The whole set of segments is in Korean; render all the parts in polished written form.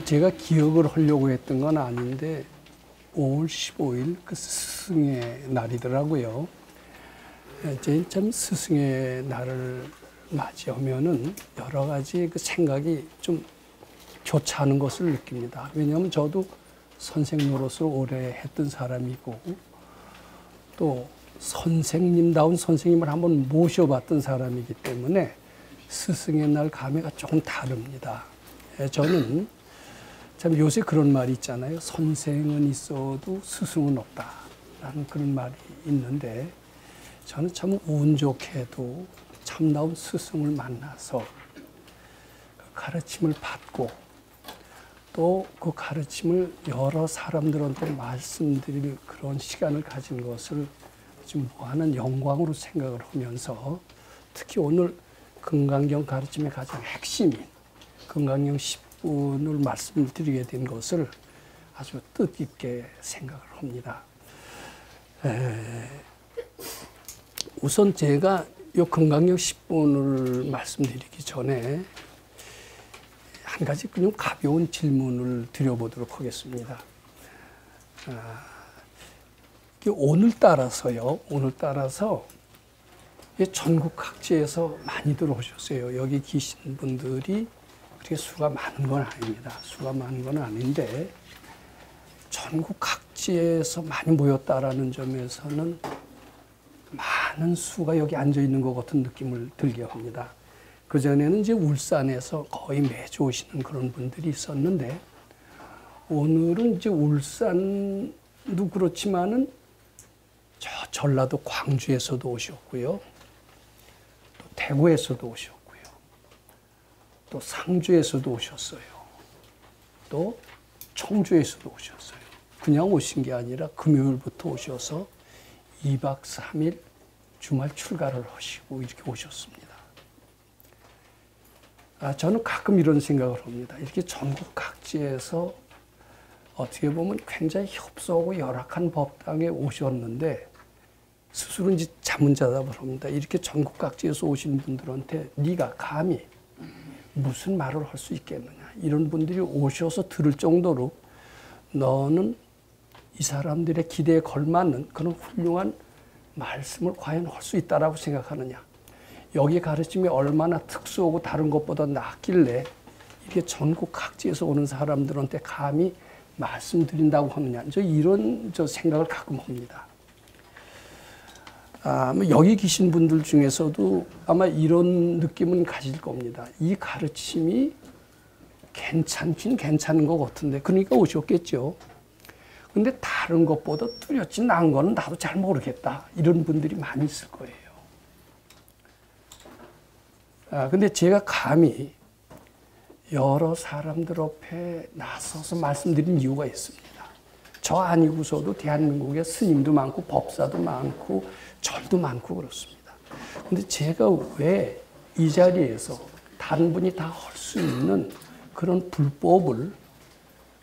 제가 기억을 하려고 했던 건 아닌데 5월 15일 그 스승의 날이더라고요. 제 참 스승의 날을 맞이하면은 여러 가지 그 생각이 좀 교차하는 것을 느낍니다. 왜냐하면 저도 선생 노릇을 오래 했던 사람이고 또 선생님다운 선생님을 한번 모셔봤던 사람이기 때문에 스승의 날 감회가 조금 다릅니다. 저는 참 요새 그런 말이 있잖아요. 선생은 있어도 스승은 없다라는 그런 말이 있는데 저는 참 운 좋게도 참다운 스승을 만나서 그 가르침을 받고 또 그 가르침을 여러 사람들한테 말씀드릴 그런 시간을 가진 것을 지금 무한한 영광으로 생각을 하면서 특히 오늘 금강경 가르침의 가장 핵심인 금강경 10분을 말씀드리게 된 것을 아주 뜻깊게 생각을 합니다. 우선 제가 이 금강경 10분을 말씀드리기 전에 한 가지 그냥 가벼운 질문을 드려보도록 하겠습니다. 오늘따라서 전국 각지에서 많이들 오셨어요. 여기 계신 분들이 그렇게 수가 많은 건 아닙니다. 수가 많은 건 아닌데 전국 각지에서 많이 모였다라는 점에서는 많은 수가 여기 앉아 있는 것 같은 느낌을 들게 합니다. 그전에는 이제 울산에서 거의 매주 오시는 그런 분들이 있었는데 오늘은 이제 울산도 그렇지만은 저 전라도 광주에서도 오셨고요. 또 대구에서도 오셨고요. 또 상주에서도 오셨어요. 또 청주에서도 오셨어요. 그냥 오신 게 아니라 금요일부터 오셔서 2박 3일 주말 출가를 하시고 이렇게 오셨습니다. 저는 가끔 이런 생각을 합니다. 이렇게 전국 각지에서 어떻게 보면 굉장히 협소하고 열악한 법당에 오셨는데 스스로 이제 자문자답을 합니다. 이렇게 전국 각지에서 오신 분들한테 네가 감히 무슨 말을 할 수 있겠느냐. 이런 분들이 오셔서 들을 정도로 너는 이 사람들의 기대에 걸맞는 그런 훌륭한 말씀을 과연 할 수 있다라고 생각하느냐. 여기 가르침이 얼마나 특수하고 다른 것보다 낫길래 이렇게 전국 각지에서 오는 사람들한테 감히 말씀드린다고 하느냐. 이런 생각을 가끔 합니다. 여기 계신 분들 중에서도 아마 이런 느낌은 가질 겁니다. 이 가르침이 괜찮긴 괜찮은 것 같은데 그러니까 오셨겠죠. 근데 다른 것보다 뚜렷이 난 거는 나도 잘 모르겠다. 이런 분들이 많이 있을 거예요. 근데 제가 감히 여러 사람들 앞에 나서서 말씀드린 이유가 있습니다. 저 아니고서도 대한민국에 스님도 많고 법사도 많고 절도 많고 그렇습니다. 근데 제가 왜 이 자리에서 다른 분이 다 할 수 있는 그런 불법을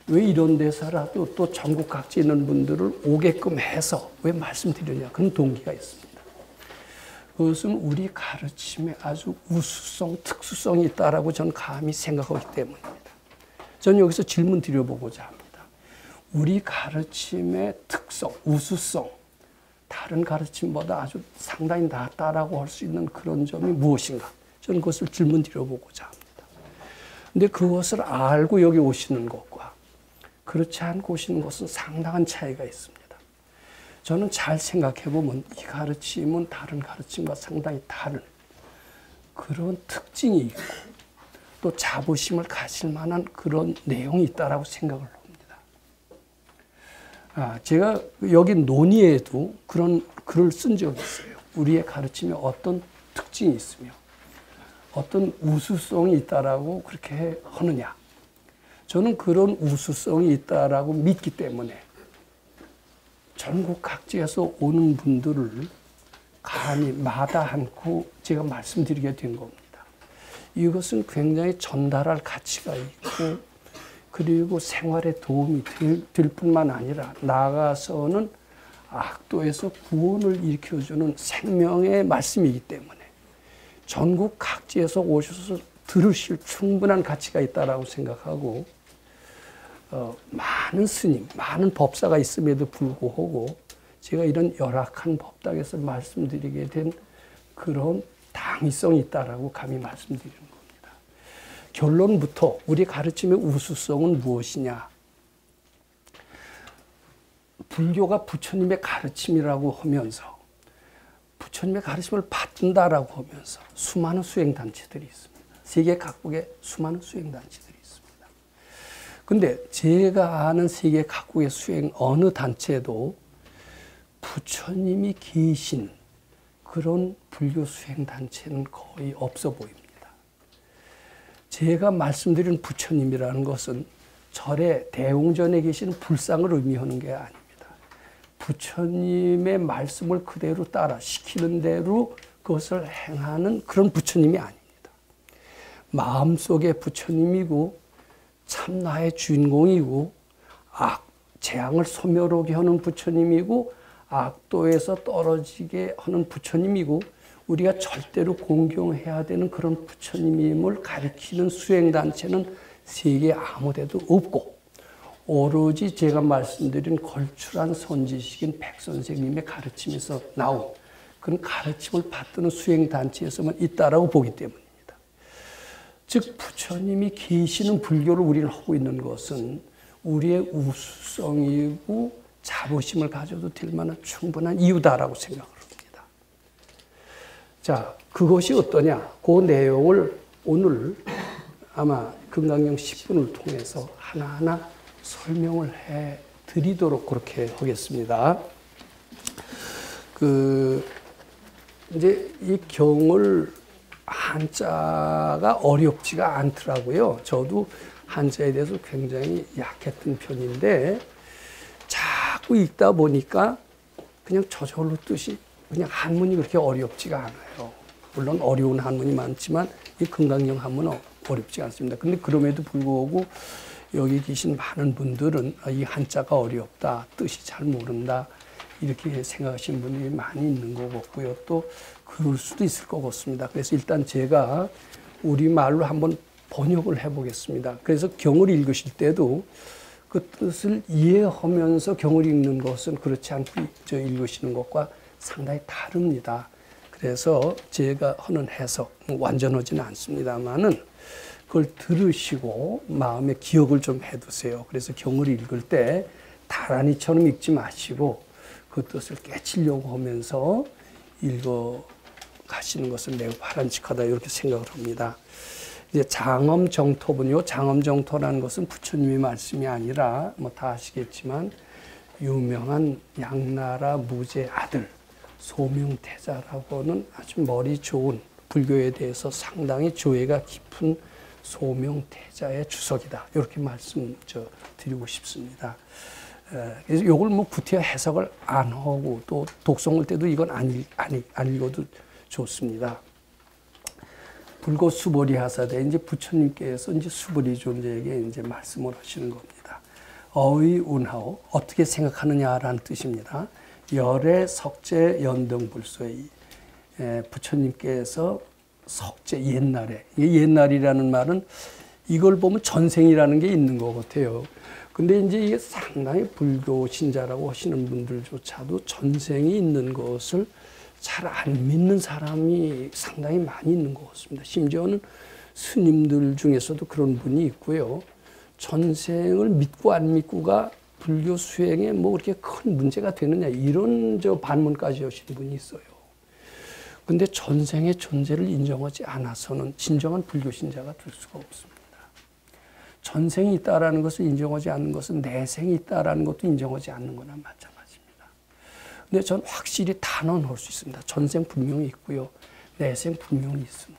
왜 이런 데서라도 또 전국 각지에 있는 분들을 오게끔 해서 왜 말씀드리냐. 그런 동기가 있습니다. 그것은 우리 가르침에 아주 우수성, 특수성이 있다라고 저는 감히 생각하기 때문입니다. 저는 여기서 질문 드려보고자 합니다. 우리 가르침의 특성, 우수성, 다른 가르침보다 아주 상당히 낫다라고 할 수 있는 그런 점이 무엇인가? 저는 그것을 질문 드려보고자 합니다. 근데 그것을 알고 여기 오시는 것과 그렇지 않고 오시는 것은 상당한 차이가 있습니다. 저는 잘 생각해 보면 이 가르침은 다른 가르침과 상당히 다른 그런 특징이 있고 또 자부심을 가질 만한 그런 내용이 있다라고 생각을 합니다. 제가 여기 논의에도 그런 글을 쓴 적이 있어요. 우리의 가르침에 어떤 특징이 있으며 어떤 우수성이 있다라고 그렇게 하느냐. 저는 그런 우수성이 있다라고 믿기 때문에 전국 각지에서 오는 분들을 감히 마다 않고 제가 말씀드리게 된 겁니다. 이것은 굉장히 전달할 가치가 있고 그리고 생활에 도움이 될 뿐만 아니라 나아가서는 악도에서 구원을 일으켜주는 생명의 말씀이기 때문에 전국 각지에서 오셔서 들으실 충분한 가치가 있다라고 생각하고 많은 스님, 많은 법사가 있음에도 불구하고 제가 이런 열악한 법당에서 말씀드리게 된 그런 당위성이 있다라고 감히 말씀드리는 겁니다. 결론부터 우리 가르침의 우수성은 무엇이냐? 불교가 부처님의 가르침이라고 하면서 부처님의 가르침을 받는다라고 하면서 수많은 수행단체들이 있습니다. 세계 각국에 수많은 수행단체들이 있습니다. 근데 제가 아는 세계 각국의 수행 어느 단체도 부처님이 계신 그런 불교 수행단체는 거의 없어 보입니다. 제가 말씀드린 부처님이라는 것은 절에 대웅전에 계신 불상을 의미하는 게 아닙니다. 부처님의 말씀을 그대로 따라 시키는 대로 그것을 행하는 그런 부처님이 아닙니다. 마음속에 부처님이고 참 나의 주인공이고 재앙을 소멸하게 하는 부처님이고 악도에서 떨어지게 하는 부처님이고 우리가 절대로 공경해야 되는 그런 부처님임을 가리키는 수행단체는 세계 아무 데도 없고 오로지 제가 말씀드린 걸출한 선지식인 백선생님의 가르침에서 나온 그런 가르침을 받드는 수행단체에서만 있다라고 보기 때문입니다. 즉 부처님이 계시는 불교를 우리는 하고 있는 것은 우리의 우수성이고 자부심을 가져도 될 만한 충분한 이유다라고 생각을 합니다. 자, 그것이 어떠냐? 그 내용을 오늘 아마 금강경 10분을 통해서 하나하나 설명을 해 드리도록 그렇게 하겠습니다. 이제 이 경을 한자가 어렵지가 않더라고요. 저도 한자에 대해서 굉장히 약했던 편인데 자꾸 읽다 보니까 그냥 저절로 뜻이 그냥 한문이 그렇게 어렵지가 않아요. 물론 어려운 한문이 많지만 이 금강경 한문은 어렵지 않습니다. 근데 그럼에도 불구하고 여기 계신 많은 분들은 이 한자가 어렵다, 뜻이 잘 모른다 이렇게 생각하시는 분들이 많이 있는 것 같고요. 또 그럴 수도 있을 것 같습니다. 그래서 일단 제가 우리말로 한번 번역을 해보겠습니다. 그래서 경을 읽으실 때도 그 뜻을 이해하면서 경을 읽는 것은 그렇지 않고 읽으시는 것과 상당히 다릅니다. 그래서 제가 하는 해석, 완전하지는 않습니다만은 그걸 들으시고 마음에 기억을 좀 해두세요. 그래서 경을 읽을 때 다란이처럼 읽지 마시고 그 뜻을 깨치려고 하면서 읽어 가시는 것은 매우 바람직하다 이렇게 생각을 합니다. 이제 장엄정토분요. 장엄정토라는 것은 부처님의 말씀이 아니라 뭐 다 아시겠지만 유명한 양나라 무제 아들 소명태자라고는 아주 머리 좋은 불교에 대해서 상당히 조예가 깊은 소명태자의 주석이다. 이렇게 말씀 드리고 싶습니다. 그래서 이걸 뭐 구태여 해석을 안 하고 또 독송할 때도 이건 안 읽어도 좋습니다. 불고 수보리 하사대 이제 부처님께서 이제 수보리 존재에게 이제 말씀을 하시는 겁니다. 어의 운하오 어떻게 생각하느냐라는 뜻입니다. 열의 석재 연등불소의 부처님께서 석재 옛날에 옛날이라는 말은 이걸 보면 전생이라는 게 있는 것 같아요. 근데 이제 이게 상당히 불교 신자라고 하시는 분들조차도 전생이 있는 것을 잘 안 믿는 사람이 상당히 많이 있는 것 같습니다. 심지어는 스님들 중에서도 그런 분이 있고요. 전생을 믿고 안 믿고가 불교 수행에 뭐 그렇게 큰 문제가 되느냐 이런 반문까지 하신 분이 있어요. 근데 전생의 존재를 인정하지 않아서는 진정한 불교 신자가 될 수가 없습니다. 전생이 있다라는 것을 인정하지 않는 것은 내생이 있다라는 것도 인정하지 않는 거나 마찬가지입니다. 근데 전 확실히 단언할 수 있습니다. 전생 분명히 있고요. 내생 분명히 있습니다.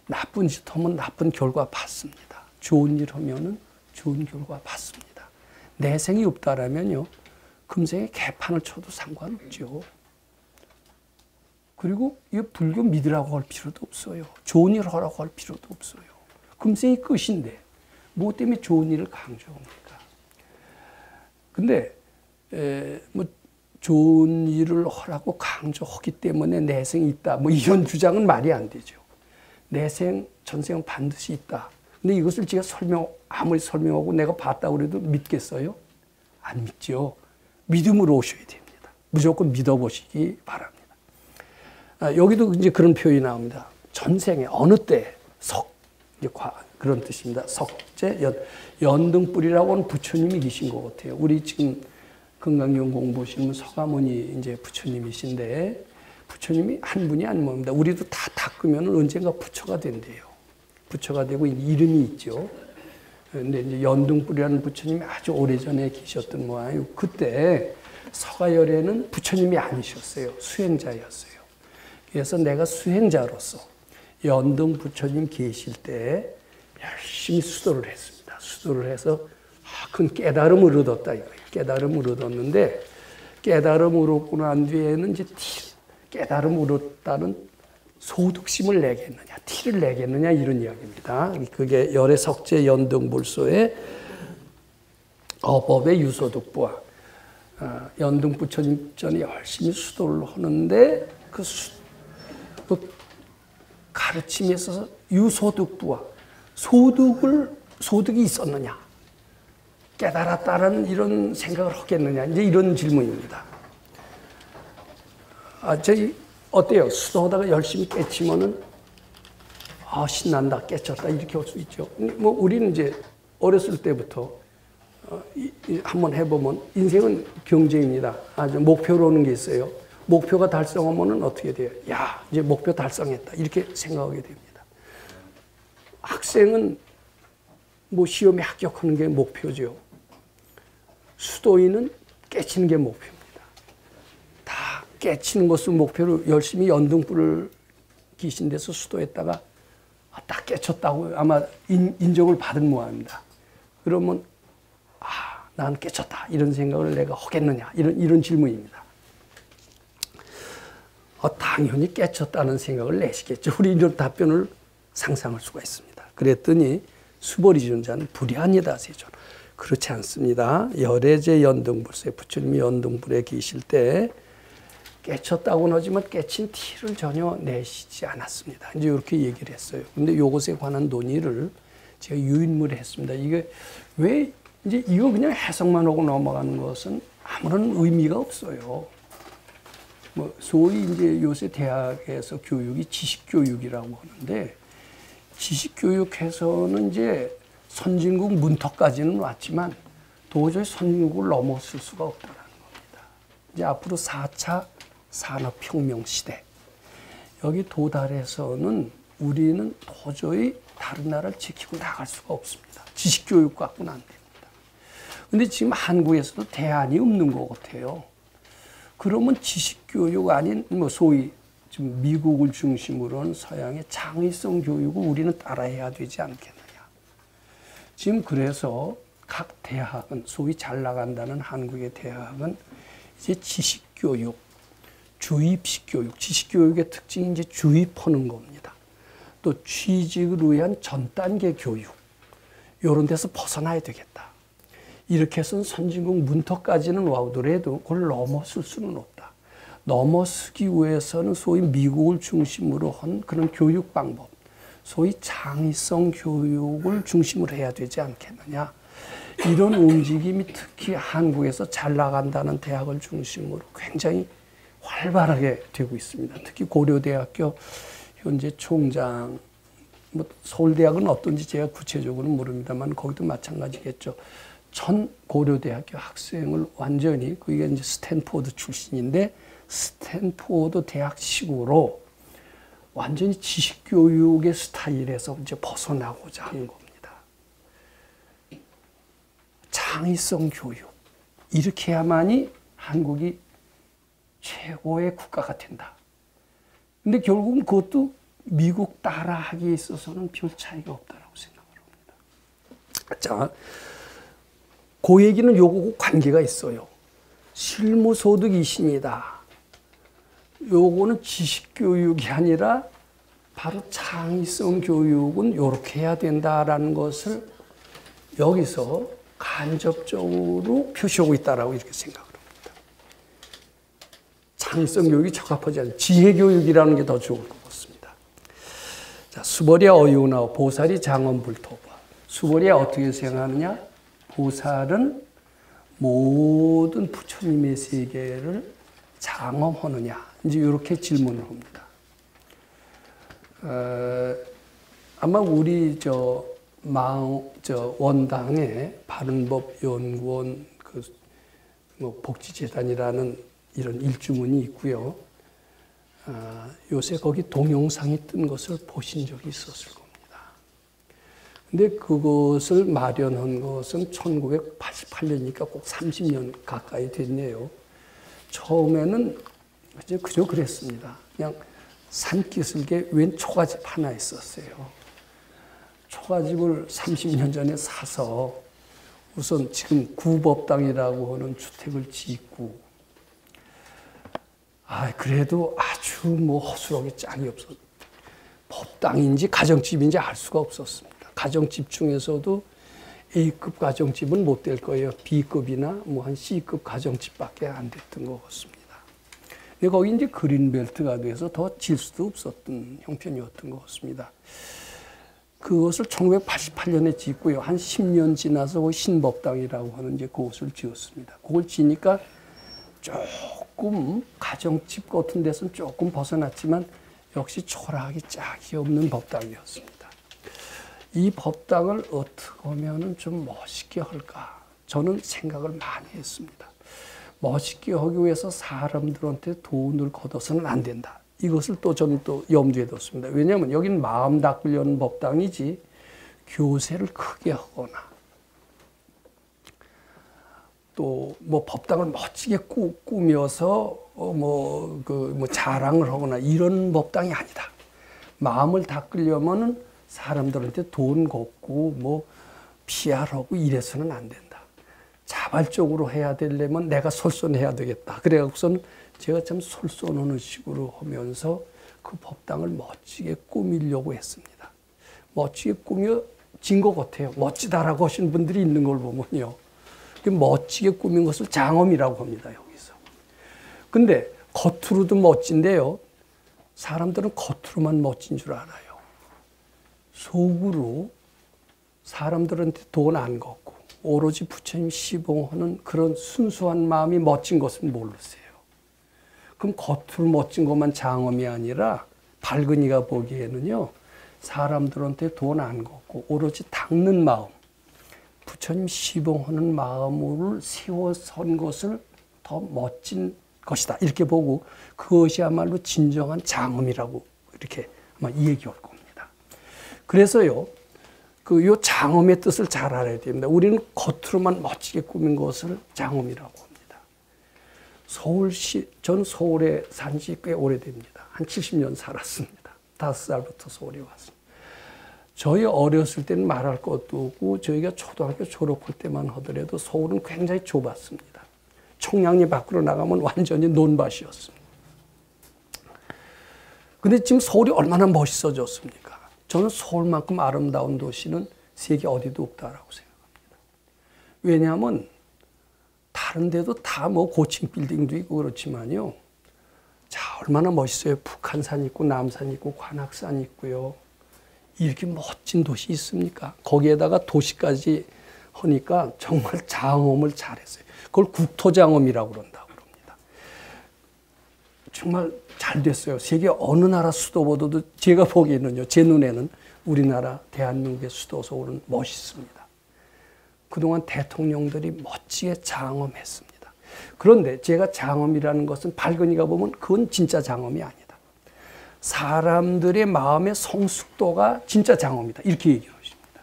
나쁜 짓 하면 나쁜 결과 받습니다. 좋은 일 하면은 좋은 결과 받습니다. 내생이 없다라면요. 금생에 개판을 쳐도 상관없죠. 그리고 이 불교 믿으라고 할 필요도 없어요. 좋은 일 하라고 할 필요도 없어요. 금생이 끝인데 뭐 때문에 좋은 일을 강조합니까? 근데 뭐 좋은 일을 하라고 강조하기 때문에 내생이 있다. 뭐 이런 주장은 말이 안 되죠. 내생, 전생은 반드시 있다. 근데 이것을 제가 아무리 설명하고 내가 봤다고 그래도 믿겠어요? 안 믿죠. 믿음으로 오셔야 됩니다. 무조건 믿어보시기 바랍니다. 여기도 이제 그런 표현이 나옵니다. 전생에 어느 때 그런 뜻입니다. 석재, 연등불이라고 하는 부처님이 계신 것 같아요. 우리 지금 건강경 공부하시는 서가모니 이제 부처님이신데, 부처님이 한 분이 아닙니다. 우리도 다 닦으면 언젠가 부처가 된대요. 부처가 되고 이름이 있죠. 근데 이제 연등불이라는 부처님이 아주 오래전에 계셨던 모양이에요. 그때 서가열에는 부처님이 아니셨어요. 수행자였어요. 그래서 내가 수행자로서 연등 부처님 계실 때 열심히 수도를 했습니다. 수도를 해서 큰 깨달음을 얻었다 이거예요. 깨달음을 얻었는데, 깨달음을 얻고 난 뒤에는 이제 깨달음을 얻었다는 소득심을 내겠느냐, 티를 내겠느냐, 이런 이야기입니다. 그게 열의 석재 연등불소의 어법의 유소득부와 연등 부처님 전에 열심히 수도를 하는데 그 가르침에 있어서 유소득부와 소득이 있었느냐, 깨달았다는 이런 생각을 하겠느냐, 이제 이런 질문입니다. 저희 어때요? 수도하다가 열심히 깨치면은 신난다, 깨쳤다 이렇게 할 수 있죠. 뭐 우리는 이제 어렸을 때부터 한번 해보면 인생은 경쟁입니다. 목표로 오는 게 있어요. 목표가 달성하면은 어떻게 돼요? 야, 이제 목표 달성했다 이렇게 생각하게 됩니다. 학생은 뭐 시험에 합격하는 게 목표죠. 수도인은 깨치는 게 목표입니다. 다 깨치는 것을 목표로 열심히 연등불을 기신 데서 수도했다가 딱 깨쳤다고 아마 인정을 받은 모양입니다. 그러면 난 깨쳤다 이런 생각을 내가 하겠느냐, 이런 질문입니다. 당연히 깨쳤다는 생각을 내시겠죠. 우리 이런 답변을 상상할 수가 있습니다. 그랬더니 수보리존자는 불이하니다 세존. 그렇지 않습니다. 열애제 연등불세, 부처님이 연등불에 계실 때 깨쳤다고는 하지만 깨친 티를 전혀 내시지 않았습니다. 이제 이렇게 얘기를 했어요. 근데 이것에 관한 논의를 제가 유인물에 했습니다. 이게 왜 이제 이거 그냥 해석만 하고 넘어가는 것은 아무런 의미가 없어요. 뭐 소위 이제 요새 대학에서 교육이 지식교육이라고 하는데, 지식교육에서는 이제 선진국 문턱까지는 왔지만 도저히 선진국을 넘어설 수가 없다는 겁니다. 이제 앞으로 4차 산업혁명 시대, 여기 도달해서는 우리는 도저히 다른 나라를 지키고 나갈 수가 없습니다. 지식교육 갖고는 안 됩니다. 근데 지금 한국에서도 대안이 없는 것 같아요. 그러면 지식교육 아닌 뭐 소위 좀 미국을 중심으로 한 서양의 창의성 교육을 우리는 따라해야 되지 않겠느냐. 지금 그래서 각 대학은, 소위 잘 나간다는 한국의 대학은 이제 지식교육, 주입식 교육, 지식교육의 특징이 이제 주입하는 겁니다. 또 취직을 위한 전 단계 교육, 이런 데서 벗어나야 되겠다. 이렇게 해서는 선진국 문턱까지는 와오더라도 그걸 넘어설 수는 없다. 넘어서기 위해서는 소위 미국을 중심으로 한 그런 교육 방법, 소위 창의성 교육을 중심으로 해야 되지 않겠느냐. 이런 움직임이 특히 한국에서 잘 나간다는 대학을 중심으로 굉장히 활발하게 되고 있습니다. 특히 고려대학교 현재 총장, 뭐 서울대학은 어떤지 제가 구체적으로는 모릅니다만 거기도 마찬가지겠죠. 전 고려대학교 학생을 완전히, 그게 이제 스탠포드 출신인데 스탠포드 대학식으로 완전히 지식교육의 스타일에서 이제 벗어나고자 하는 겁니다. 창의성 교육, 이렇게 해야만이 한국이 최고의 국가가 된다. 근데 결국은 그것도 미국 따라하기에 있어서는 별 차이가 없다라고 생각을 합니다. 자, 그 얘기는 요거하고 관계가 있어요. 실무소득이십니다. 요거는 지식교육이 아니라 바로 창의성 교육은 요렇게 해야 된다라는 것을 여기서 간접적으로 표시하고 있다라고 이렇게 생각을 합니다. 창의성 교육이 적합하지 않아요. 지혜교육이라는 게 더 좋을 것 같습니다. 자, 수벌이 어유나 보살이 장엄불토바. 수벌이 어떻게 생각하느냐? 보살은 모든 부처님의 세계를 장엄하느냐? 이제 이렇게 질문을 합니다. 아마 우리 원당의 바른법연구원 복지재단이라는 이런 일주문이 있고요. 요새 거기 동영상이 뜬 것을 보신 적이 있었을 겁니다. 근데 그것을 마련한 것은 1988년이니까 꼭 30년 가까이 됐네요. 처음에는 그저 그랬습니다. 그냥 산기슭에 웬 초가집 하나 있었어요. 초가집을 30년 전에 사서 우선 지금 구법당이라고 하는 주택을 짓고, 그래도 아주 허술하게 짝이 없었어요. 법당인지 가정집인지 알 수가 없었습니다. 가정집 중에서도 A급 가정집은 못 될 거예요. B급이나 한 C급 가정집밖에 안 됐던 것 같습니다. 근데 거기 이제 그린벨트가 돼서 더 질 수도 없었던 형편이었던 것 같습니다. 그것을 1988년에 짓고요. 한 10년 지나서 신법당이라고 하는 이제 그것을 지었습니다. 그걸 지니까 조금 가정집 같은 데서는 조금 벗어났지만 역시 초라하게 짝이 없는 법당이었습니다. 이 법당을 어떻게 하면 좀 멋있게 할까? 저는 생각을 많이 했습니다. 멋있게 하기 위해서 사람들한테 돈을 걷어서는 안 된다. 이것을 저는 염두에 뒀습니다. 왜냐하면 여기는 마음 닦으려는 법당이지 교세를 크게 하거나 또 법당을 멋지게 꾸며서 자랑을 하거나 이런 법당이 아니다. 마음을 닦으려면은 사람들한테 돈 걷고 PR하고 이래서는 안 된다. 자발적으로 해야 되려면 내가 솔선해야 되겠다. 그래갖고서는 제가 참 솔선하는 식으로 하면서 그 법당을 멋지게 꾸미려고 했습니다. 멋지게 꾸며진 것 같아요. 멋지다라고 하시는 분들이 있는 걸 보면요. 멋지게 꾸민 것을 장엄이라고 합니다, 여기서. 근데 겉으로도 멋진데요. 사람들은 겉으로만 멋진 줄 알아요. 속으로 사람들한테 돈 안 걷고 오로지 부처님 시봉하는 그런 순수한 마음이 멋진 것은 모르세요. 그럼 겉으로 멋진 것만 장엄이 아니라 발근이가 보기에는요. 사람들한테 돈 안 걷고 오로지 닦는 마음, 부처님 시봉하는 마음을 세워선 것을 더 멋진 것이다. 이렇게 보고 그것이야말로 진정한 장엄이라고 이렇게 아마 얘기할 겁니다. 그래서요. 요 장엄의 뜻을 잘 알아야 됩니다. 우리는 겉으로만 멋지게 꾸민 것을 장엄이라고 합니다. 전 서울에 산 지 꽤 오래됩니다. 한 70년 살았습니다. 5살부터 서울에 왔습니다. 저희 어렸을 때는 말할 것도 없고 저희가 초등학교 졸업할 때만 하더라도 서울은 굉장히 좁았습니다. 청량리 밖으로 나가면 완전히 논밭이었습니다. 근데 지금 서울이 얼마나 멋있어졌습니까? 저는 서울만큼 아름다운 도시는 세계 어디도 없다라고 생각합니다. 왜냐하면 다른 데도 다 고층 빌딩도 있고 그렇지만요. 자, 얼마나 멋있어요. 북한산 있고 남산 있고 관악산 있고요. 이렇게 멋진 도시 있습니까? 거기에다가 도시까지 하니까 정말 장엄을 잘했어요. 그걸 국토장엄이라고 그런다고 그럽니다. 정말 잘 됐어요. 세계 어느 나라 수도보다도 제가 보기에는요, 제 눈에는 우리나라 대한민국의 수도 서울은 멋있습니다. 그동안 대통령들이 멋지게 장엄했습니다. 그런데 제가 장엄이라는 것은 발근이가 보면 그건 진짜 장엄이 아니다. 사람들의 마음의 성숙도가 진짜 장엄이다. 이렇게 얘기하십니다.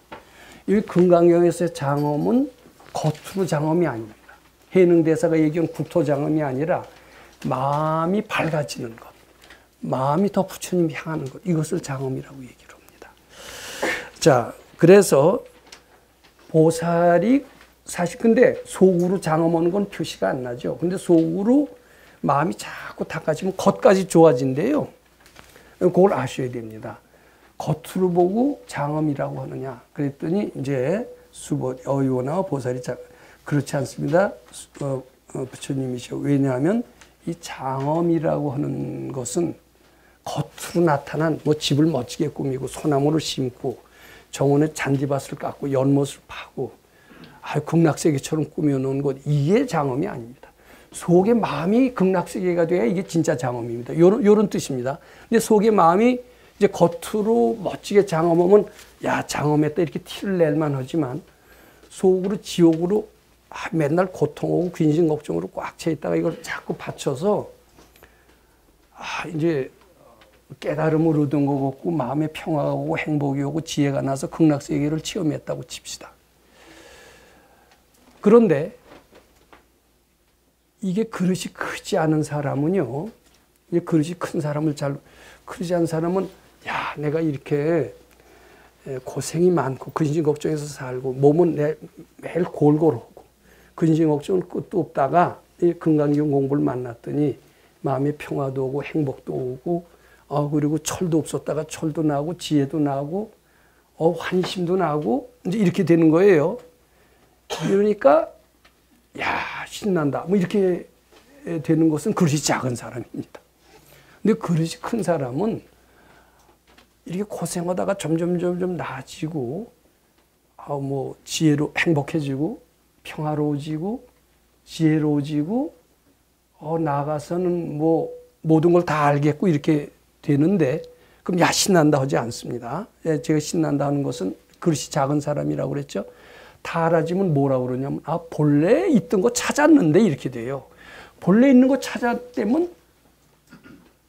이 금강경에서의 장엄은 겉으로 장엄이 아닙니다. 해능대사가 얘기한 국토장엄이 아니라 마음이 밝아지는 것, 마음이 더 부처님 향하는 것, 이것을 장엄이라고 얘기를 합니다. 자, 그래서 보살이 사실 근데 속으로 장엄하는 건 표시가 안 나죠. 근데 속으로 마음이 자꾸 닦아지면 겉까지 좋아진대요. 그걸 아셔야 됩니다. 겉으로 보고 장엄이라고 하느냐. 그랬더니 이제 어이오나 보살이 그렇지 않습니다. 부처님이시오. 왜냐하면 이 장엄이라고 하는 것은 겉으로 나타난 집을 멋지게 꾸미고 소나무를 심고 정원에 잔디밭을 깎고 연못을 파고 극락세계처럼 꾸며놓은 것, 이게 장엄이 아닙니다. 속의 마음이 극락세계가 돼야 이게 진짜 장엄입니다. 요런 뜻입니다. 근데 속의 마음이 이제 겉으로 멋지게 장엄하면 야 장엄했다 이렇게 티를 낼만 하지만 속으로 지옥으로 맨날 고통하고 근심 걱정으로 꽉 차 있다가 이걸 자꾸 받쳐서 이제 깨달음을 얻은 것 같고 마음의 평화가 오고 행복이 오고 지혜가 나서 극락세계를 체험했다고 칩시다. 그런데 이게 그릇이 크지 않은 사람은요, 이게 그릇이 큰 사람을 크지 않은 사람은 야 내가 이렇게 고생이 많고 근심 걱정해서 살고 몸은 매일 골골하고 근심 걱정은 끝도 없다가 이 금강경 공부를 만났더니 마음의 평화도 오고 행복도 오고 그리고 철도 없었다가 철도 나고 지혜도 나고 환심도 나고 이제 이렇게 되는 거예요. 그러니까 야 신난다 뭐 이렇게 되는 것은 그릇이 작은 사람입니다. 근데 그릇이 큰 사람은 이렇게 고생하다가 점점 나아지고 뭐 지혜로 행복해지고 평화로워지고 지혜로워지고 나아가서는 뭐 모든 걸 다 알겠고 이렇게 되는데 그럼 야 신난다 하지 않습니다. 제가 신난다 하는 것은 그릇이 작은 사람이라고 그랬죠. 다 알아지면 뭐라고 그러냐면 본래 있던 거 찾았는데 이렇게 돼요. 본래 있는 거 찾았다면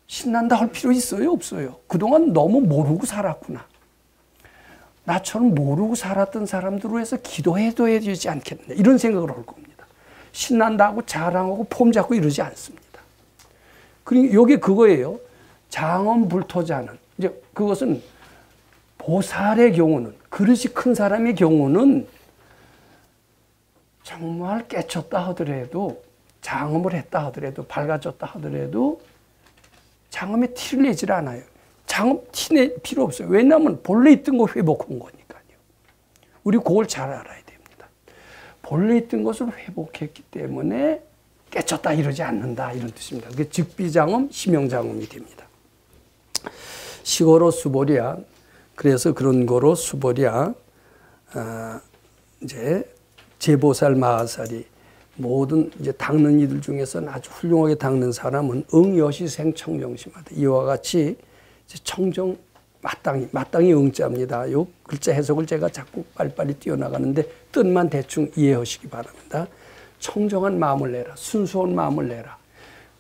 신난다 할 필요 있어요? 없어요? 그동안 너무 모르고 살았구나. 나처럼 모르고 살았던 사람들로 해서 기도해도 해야 되지 않겠느냐 이런 생각을 할 겁니다. 신난다고 자랑하고 폼 잡고 이러지 않습니다. 그리고 이게 그거예요. 장엄불토자는 이제 그것은 보살의 경우는 그릇이 큰 사람의 경우는 정말 깨쳤다 하더라도 장엄을 했다 하더라도 밝아졌다 하더라도 장엄에 티를 내질 않아요. 장엄 티 낼 필요 없어요. 왜냐하면 본래 있던 거 회복한 거니까요. 우리 그걸 잘 알아야 됩니다. 본래 있던 것을 회복했기 때문에 깨쳤다 이러지 않는다 이런 뜻입니다. 그게 즉비장엄, 심영장엄이 됩니다. 시거로 수보랴 그래서 그런 거로 수보랴 이제 제보살 마하살이 모든 이제 닦는 이들 중에서는 아주 훌륭하게 닦는 사람은 응여시생 청정심하다. 이와 같이 청정 마땅히 응자입니다. 요 글자 해석을 제가 자꾸 빨리빨리 뛰어나가는데 뜻만 대충 이해하시기 바랍니다. 청정한 마음을 내라. 순수한 마음을 내라.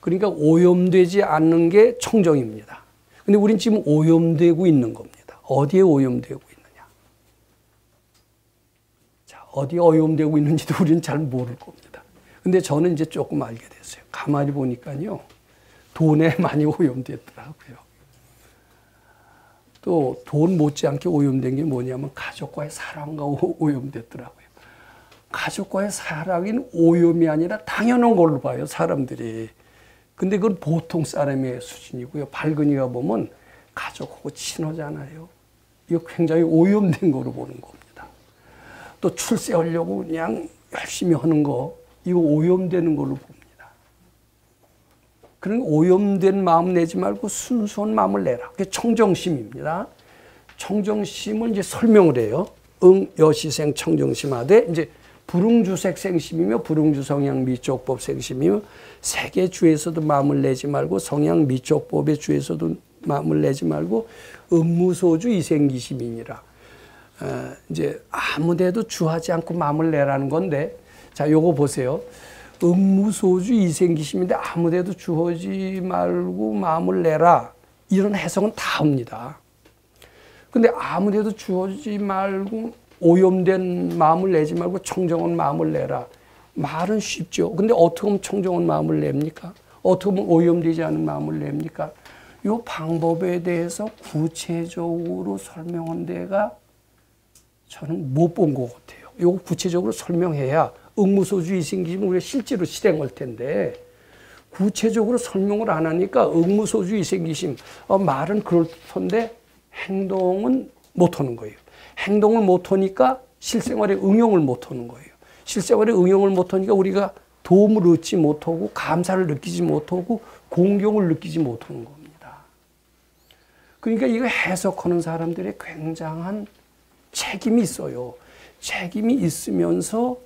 그러니까 오염되지 않는 게 청정입니다. 근데 우린 지금 오염되고 있는 겁니다. 어디에 오염되고 있느냐. 자, 어디에 오염되고 있는지도 우리는 잘 모를 겁니다. 근데 저는 이제 조금 알게 됐어요. 가만히 보니까요. 돈에 많이 오염됐더라고요. 또 돈 못지않게 오염된 게 뭐냐면 가족과의 사랑과 오염됐더라고요. 가족과의 사랑은 오염이 아니라 당연한 걸로 봐요, 사람들이. 근데 그건 보통 사람의 수준이고요. 발근이가 보면 가족하고 친하잖아요. 이거 굉장히 오염된 거로 보는 겁니다. 또 출세하려고 그냥 열심히 하는 거, 이거 오염되는 걸로 봅니다. 그러니까 오염된 마음 내지 말고 순수한 마음을 내라. 그게 청정심입니다. 청정심을 이제 설명을 해요. 여시생 청정심하되 이제 불응주색 생심이며 불응주 성향 미쪽법 생심이며 세계 주에서도 마음을 내지 말고 성향 미쪽법의 주에서도 마음을 내지 말고 음무소주 이생기심이니라. 이제 아무데도 주하지 않고 마음을 내라는 건데, 자, 요거 보세요. 음무소주 이생기심인데 아무데도 주하지 말고 마음을 내라. 이런 해석은 다 합니다. 근데 아무데도 주하지 말고 오염된 마음을 내지 말고 청정한 마음을 내라. 말은 쉽죠. 근데 어떻게 하면 청정한 마음을 냅니까? 어떻게 하면 오염되지 않은 마음을 냅니까? 이 방법에 대해서 구체적으로 설명한 데가 저는 못 본 것 같아요. 이거 구체적으로 설명해야 응무소주 이생기심을 우리가 실제로 실행할 텐데 구체적으로 설명을 안 하니까 응무소주 이생기심 말은 그렇던데 행동은 못 하는 거예요. 행동을 못 하니까 실생활에 응용을 못 하는 거예요. 실생활에 응용을 못 하니까 우리가 도움을 얻지 못하고 감사를 느끼지 못하고 공경을 느끼지 못하는 겁니다. 그러니까 이거 해석하는 사람들의 굉장한 책임이 있어요. 책임이 있으면서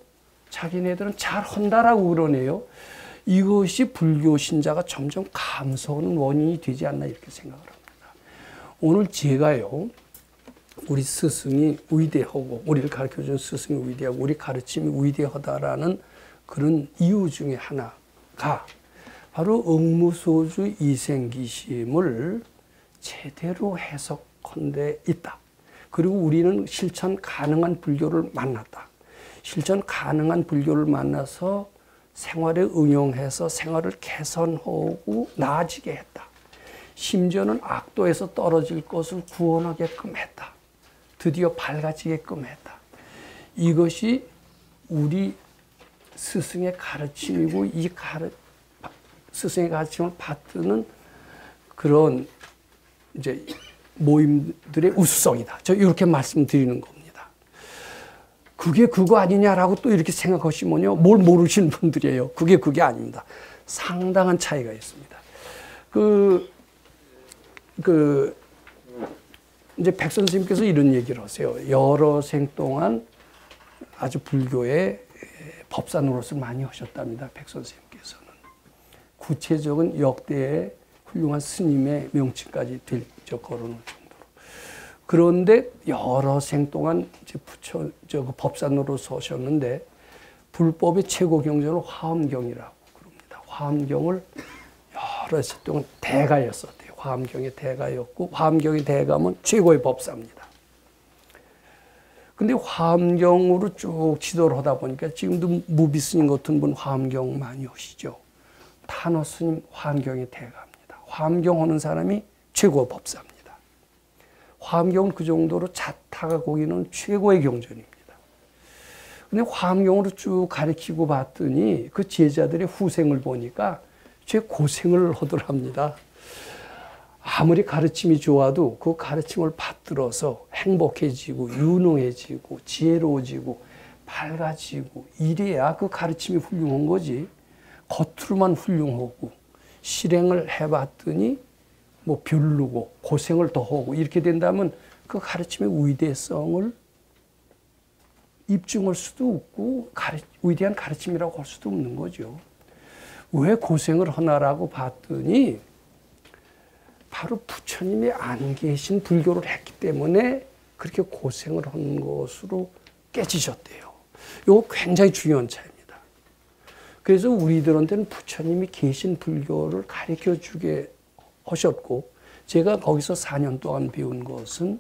자기네들은 잘한다라고 그러네요. 이것이 불교 신자가 점점 감소하는 원인이 되지 않나 이렇게 생각을 합니다. 오늘 제가요, 우리 스승이 위대하고 우리를 가르쳐준 스승이 위대하고 우리 가르침이 위대하다라는 그런 이유 중에 하나가 바로 응무소주 이생기심을 제대로 해석한 데 있다. 그리고 우리는 실천 가능한 불교를 만났다. 실천 가능한 불교를 만나서 생활에 응용해서 생활을 개선하고 나아지게 했다. 심지어는 악도에서 떨어질 것을 구원하게끔 했다. 드디어 밝아지게끔 했다. 이것이 우리 스승의 가르침이고 스승의 가르침을 받드는 그런 이제 모임들의 우수성이다. 저 이렇게 말씀드리는 겁니다. 그게 그거 아니냐라고 또 이렇게 생각하시면요, 뭘 모르시는 분들이에요. 그게 아닙니다. 상당한 차이가 있습니다. 이제 백 선생님께서 이런 얘기를 하세요. 여러 생 동안 아주 불교의 법사 노릇을 많이 하셨답니다. 백 선생님께서는. 구체적인 역대의 훌륭한 스님의 명칭까지 걸어놓을 정도로. 그런데 여러 생 동안 이제 법사 노릇을 하셨는데 불법의 최고 경전은 화엄경이라고 그럽니다. 화엄경을 여러 생 동안 대가였었대요. 화엄경의 대가였고 화엄경의 대가면 최고의 법사입니다. 근데 화엄경으로 쭉 지도를 하다 보니까 지금도 무비 스님 같은 분 화엄경 많이 하시죠. 탄호 스님 화엄경의 대가입니다. 화엄경 하는 사람이 최고 법사입니다. 화엄경은 그 정도로 자타가 거기는 최고의 경전입니다. 근데 화엄경으로 쭉 가르치고 봤더니 그 제자들의 후생을 보니까 제 고생을 하더랍니다. 아무리 가르침이 좋아도 그 가르침을 받들어서 행복해지고 유능해지고 지혜로워지고 밝아지고 이래야 그 가르침이 훌륭한 거지. 겉으로만 훌륭하고 실행을 해봤더니 뭐 별로고 고생을 더 하고 이렇게 된다면 그 가르침의 위대성을 입증할 수도 없고 위대한 가르침이라고 할 수도 없는 거죠. 왜 고생을 하나라고 봤더니 바로 부처님이 안 계신 불교를 했기 때문에 그렇게 고생을 한 것으로 깨지셨대요. 이거 굉장히 중요한 차이입니다. 그래서 우리들한테는 부처님이 계신 불교를 가르쳐 주게 하셨고 제가 거기서 4년 동안 배운 것은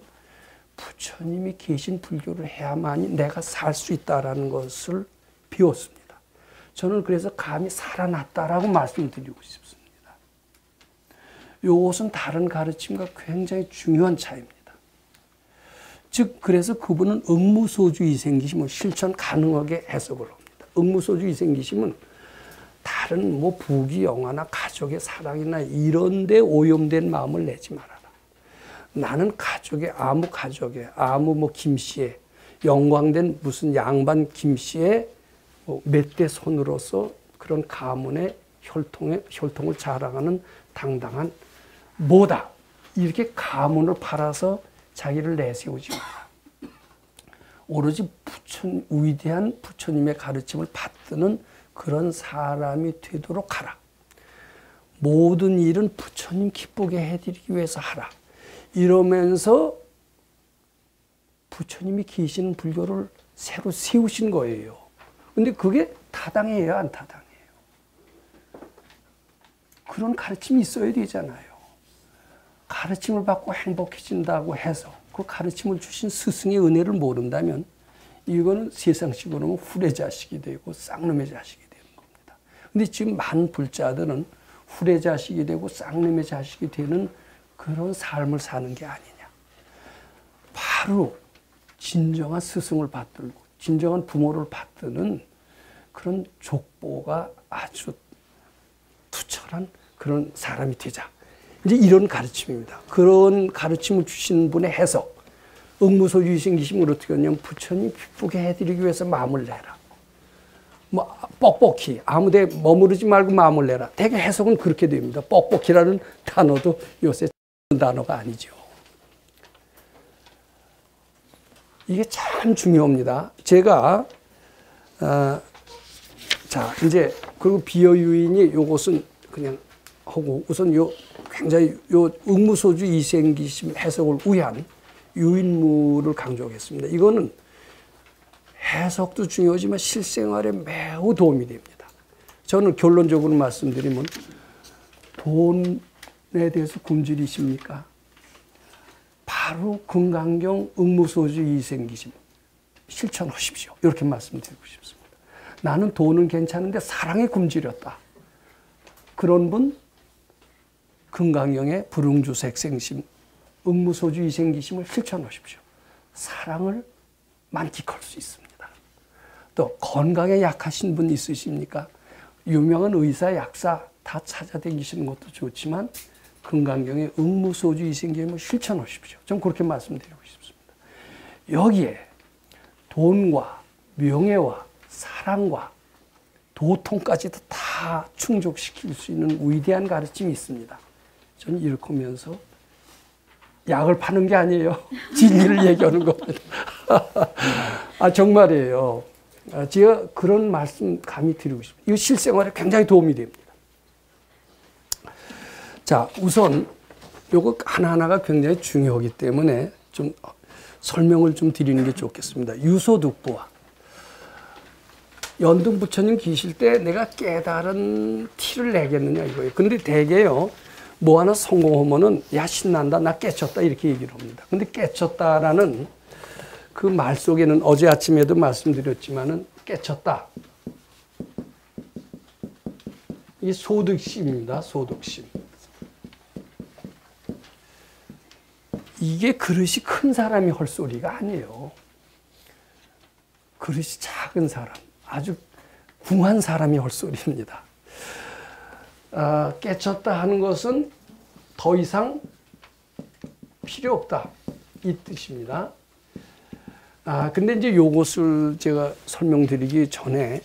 부처님이 계신 불교를 해야만이 내가 살 수 있다는 것을 배웠습니다. 저는 그래서 감히 살아났다라고 말씀드리고 싶습니다. 이것은 다른 가르침과 굉장히 중요한 차이입니다. 즉 그래서 그분은 응무소주 이생기심을 실천 가능하게 해석을 합니다. 응무소주 이생기심은 다른 뭐 부귀 영화나 가족의 사랑이나 이런 데 오염된 마음을 내지 말아라. 나는 가족의 아무 뭐 김씨의 영광된 무슨 양반 김씨의 뭐 맷대 손으로서 그런 가문의 혈통을 자랑하는 당당한 뭐다. 이렇게 가문을 팔아서 자기를 내세우지 마라. 오로지 위대한 부처님의 가르침을 받드는 그런 사람이 되도록 하라. 모든 일은 부처님 기쁘게 해드리기 위해서 하라. 이러면서 부처님이 계시는 불교를 새로 세우신 거예요. 근데 그게 타당해요, 안 타당해요? 그런 가르침이 있어야 되잖아요. 가르침을 받고 행복해진다고 해서 그 가르침을 주신 스승의 은혜를 모른다면 이거는 세상식으로 후레자식이 되고 쌍놈의 자식이 되는 겁니다. 근데 지금 많은 불자들은 후레자식이 되고 쌍놈의 자식이 되는 그런 삶을 사는 게 아니냐. 바로 진정한 스승을 받들고 진정한 부모를 받드는 그런 족보가 아주 투철한 그런 사람이 되자. 이제 이런 가르침입니다. 그런 가르침을 주신 분의 해석. 응무소주 이생기심을 어떻게 하냐면 부처님 기쁘게 해드리기 위해서 마음을 내라. 뭐 뻑뻑히 아무데 머무르지 말고 마음을 내라. 대개 해석은 그렇게 됩니다. 뻑뻑히라는 단어도 요새 단어가 아니죠. 이게 참 중요합니다. 제가 자 이제 그리고 비어유인이 요것은 그냥 하고 우선 요 굉장히 요 응무소주 이생기심 해석을 위한 유인물을 강조하겠습니다. 이거는 해석도 중요하지만 실생활에 매우 도움이 됩니다. 저는 결론적으로 말씀드리면 돈에 대해서 굶주리십니까? 바로 금강경 응무소주 이생기심 실천하십시오. 이렇게 말씀드리고 싶습니다. 나는 돈은 괜찮은데 사랑에 굶주렸다. 그런 분 금강경의 불응주색생심 응무소주 이생기심을 실천하십시오. 사랑을 만끽할 수 있습니다. 또 건강에 약하신 분 있으십니까? 유명한 의사, 약사 다 찾아다니시는 것도 좋지만 금강경의 응무소주 이생기심을 실천하십시오. 좀 그렇게 말씀드리고 싶습니다. 여기에 돈과 명예와 사랑과 도통까지도 다 충족시킬 수 있는 위대한 가르침이 있습니다. 저는 이렇게 하면서 약을 파는 게 아니에요. 진리를 얘기하는 겁니다. 정말이에요. 제가 그런 말씀 감히 드리고 싶습니다. 이거 실생활에 굉장히 도움이 됩니다. 자, 우선 요거 하나하나가 굉장히 중요하기 때문에 좀 설명을 좀 드리는 게 좋겠습니다. 유소득부와 연등 부처님 계실 때 내가 깨달은 티를 내겠느냐 이거예요. 근데 대개요, 뭐 하나 성공하면은 야 신난다, 나 깨쳤다 이렇게 얘기를 합니다. 근데 깨쳤다라는 그 말 속에는 어제 아침에도 말씀드렸지만은 깨쳤다. 이 소득심입니다. 소득심. 이게 그릇이 큰 사람이 할 소리가 아니에요. 그릇이 작은 사람, 아주 궁한 사람이 할 소리입니다. 깨쳤다 하는 것은 더 이상 필요 없다. 이 뜻입니다. 근데 이제 요것을 제가 설명드리기 전에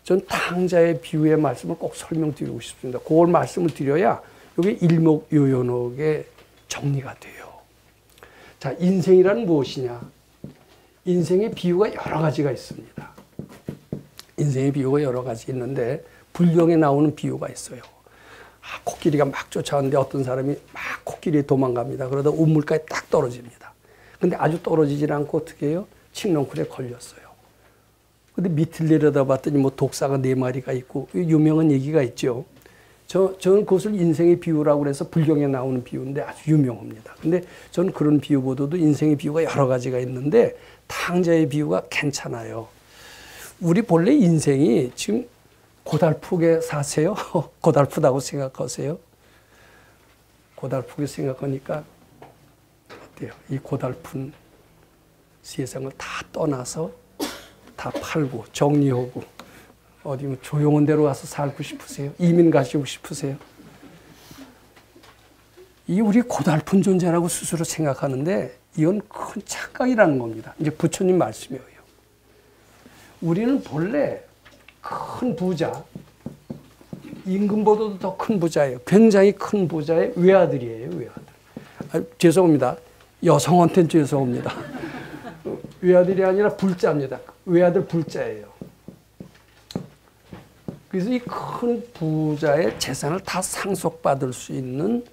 전 탕자의 비유의 말씀을 꼭 설명드리고 싶습니다. 그걸 말씀을 드려야 이게 일목요연하게 정리가 돼요. 자, 인생이란 무엇이냐? 인생의 비유가 여러 가지가 있습니다. 인생의 비유가 여러 가지 있는데 불경에 나오는 비유가 있어요. 코끼리가 막 쫓아오는데 어떤 사람이 막 코끼리에 도망갑니다. 그러다 우물가에 딱 떨어집니다. 근데 아주 떨어지질 않고 어떻게 해요? 칡넝쿨에 걸렸어요. 근데 밑을 내려다봤더니 뭐 독사가 4마리가 있고 유명한 얘기가 있죠. 저는 그것을 인생의 비유라고 그래서 불경에 나오는 비유인데 아주 유명합니다. 근데 저는 그런 비유보다도 인생의 비유가 여러 가지가 있는데 탕자의 비유가 괜찮아요. 우리 본래 인생이 지금 고달프게 사세요? 고달프다고 생각하세요? 고달프게 생각하니까 어때요? 이 고달픈 세상을 다 떠나서 다 팔고 정리하고 어디 뭐 조용한 데로 가서 살고 싶으세요? 이민 가시고 싶으세요? 이 우리 고달픈 존재라고 스스로 생각하는데 이건 큰 착각이라는 겁니다. 이제 부처님 말씀이에요. 우리는 본래 큰 부자, 임금보다도 더 큰 부자예요. 굉장히 큰 부자의 외아들이에요. 외아들. 죄송합니다. 여성한테는 죄송합니다. 외아들이 아니라 불자입니다. 외아들 불자예요. 그래서 이 큰 부자의 재산을 다 상속받을 수 있는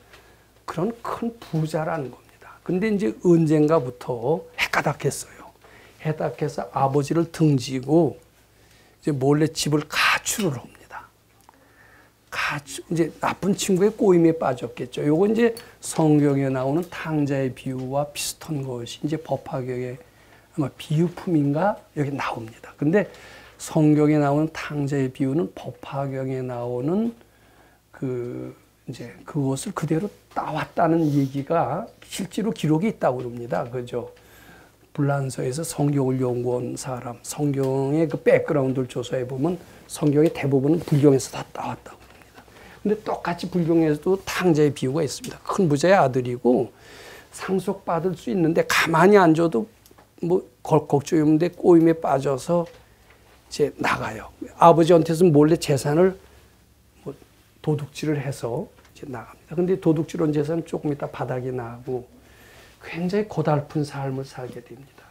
그런 큰 부자라는 겁니다. 근데 이제 언젠가부터 해가닥했어요. 해닥해서 아버지를 등지고 이제 몰래 집을 가출을 합니다. 이제 나쁜 친구의 꼬임에 빠졌겠죠. 요거 이제 성경에 나오는 탕자의 비유와 비슷한 것이 이제 법화경에 아마 비유품인가 여기 나옵니다. 근데 성경에 나오는 탕자의 비유는 법화경에 나오는 이제 그것을 그대로 따왔다는 얘기가 실제로 기록이 있다고 그럽니다. 그죠? 불란서에서 성경을 연구한 사람, 성경의 그 백그라운드를 조사해 보면 성경의 대부분은 불경에서 다 따왔다고 합니다. 근데 똑같이 불경에서도 탕자의 비유가 있습니다. 큰 부자의 아들이고 상속받을 수 있는데 가만히 앉아도 뭐 걸컥 조이는데 꼬임에 빠져서 이제 나가요. 아버지한테서 몰래 재산을 뭐 도둑질을 해서 이제 나갑니다. 근데 도둑질 한 재산은 조금 있다 바닥에 나고 굉장히 고달픈 삶을 살게 됩니다.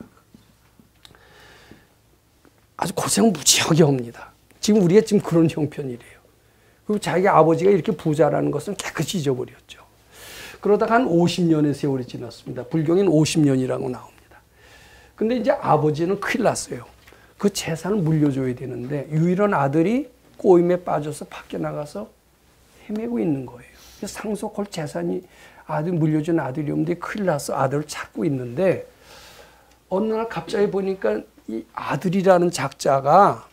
아주 고생 무지하게 합니다. 지금 우리가 지금 그런 형편이래요. 그리고 자기 아버지가 이렇게 부자라는 것은 깨끗이 잊어버렸죠. 그러다가 한 50년의 세월이 지났습니다. 불경엔 50년이라고 나옵니다. 근데 이제 아버지는 큰일 났어요. 그 재산을 물려줘야 되는데 유일한 아들이 꼬임에 빠져서 밖에 나가서 헤매고 있는 거예요. 상속할 재산이 아들 물려준 아들이 없는데 큰일 나서 아들을 찾고 있는데 어느 날 갑자기 보니까 이 아들이라는 작자가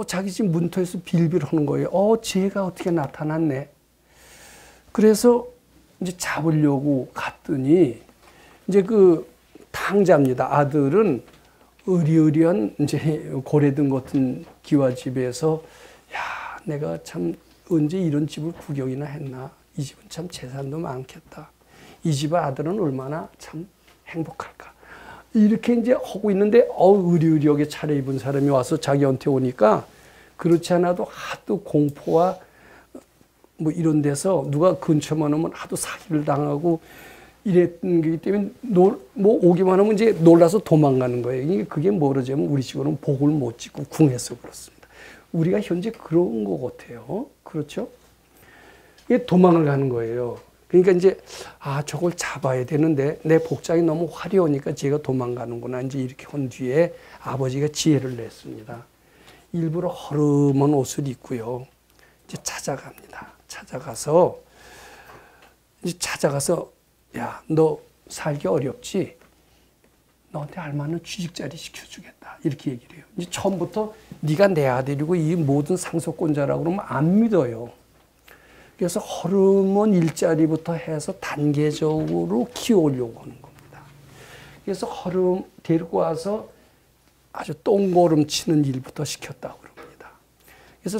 자기 집 문터에서 빌빌 하는 거예요. 쟤가 어떻게 나타났네. 그래서 이제 잡으려고 갔더니 이제 그 탕자입니다. 아들은 의리의리한 이제 고래등 같은 기와집에서 야, 내가 참 언제 이런 집을 구경이나 했나. 이 집은 참 재산도 많겠다. 이 집의 아들은 얼마나 참 행복할까. 이렇게 이제 하고 있는데 의리의리하게 차려입은 사람이 와서 자기한테 오니까 그렇지 않아도 하도 공포와 뭐 이런 데서 누가 근처만 오면 하도 사기를 당하고 이랬던 거기 때문에 뭐 오기만 하면 이제 놀라서 도망가는 거예요. 그게 뭐라자면 우리 식으로는 복을 못 짓고 궁해서 그렇습니다. 우리가 현재 그런 것 같아요. 그렇죠? 이게 도망을 가는 거예요. 그러니까 이제 저걸 잡아야 되는데 내 복장이 너무 화려하니까 제가 도망가는구나. 이제 이렇게 한 뒤에 아버지가 지혜를 냈습니다. 일부러 허름한 옷을 입고요. 이제 찾아갑니다. 찾아가서 야, 너 살기 어렵지? 너한테 알맞는 취직자리 시켜주겠다. 이렇게 얘기를 해요. 이제 처음부터 네가 내 아들이고 이 모든 상속권자라고 그러면 안 믿어요. 그래서 허름한 일자리부터 해서 단계적으로 키워오려고 하는 겁니다. 그래서 데리고 와서 아주 똥고름 치는 일부터 시켰다고 그럽니다. 그래서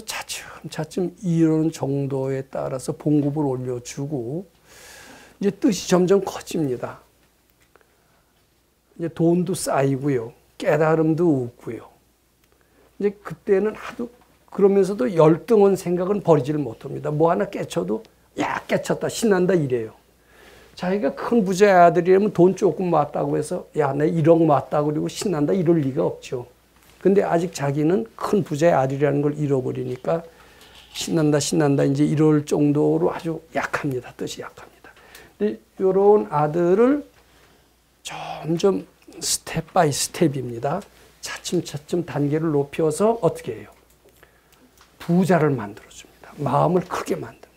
차츰 이런 정도에 따라서 봉급을 올려주고 이제 뜻이 점점 커집니다. 이제 돈도 쌓이고요. 깨달음도 얻고요. 이제 그때는 하도 그러면서도 열등한 생각은 버리지를 못합니다. 뭐 하나 깨쳐도 야 깨쳤다 신난다 이래요. 자기가 큰 부자의 아들이라면 돈 조금 왔다고 해서 야 내 1억 왔다 그리고 신난다 이럴 리가 없죠. 근데 아직 자기는 큰 부자의 아들이라는 걸 잃어버리니까 신난다 이제 이럴 정도로 아주 약합니다. 뜻이 약합니다. 근데 이런 아들을 점점 스텝 바이 스텝입니다. 차츰 단계를 높여서 어떻게 해요? 부자를 만들어줍니다. 마음을 크게 만듭니다.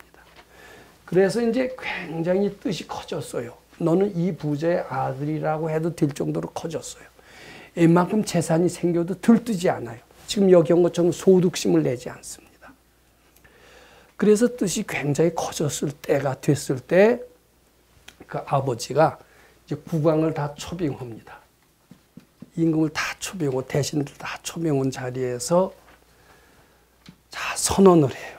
그래서 이제 굉장히 뜻이 커졌어요. 너는 이 부자의 아들이라고 해도 될 정도로 커졌어요. 이만큼 재산이 생겨도 들뜨지 않아요. 지금 여기 온 것처럼 소득심을 내지 않습니다. 그래서 뜻이 굉장히 커졌을 때가 됐을 때 그 아버지가 이제 국왕을 다 초빙합니다. 임금을 다 초빙하고 대신들 다 초빙한 자리에서 선언을 해요.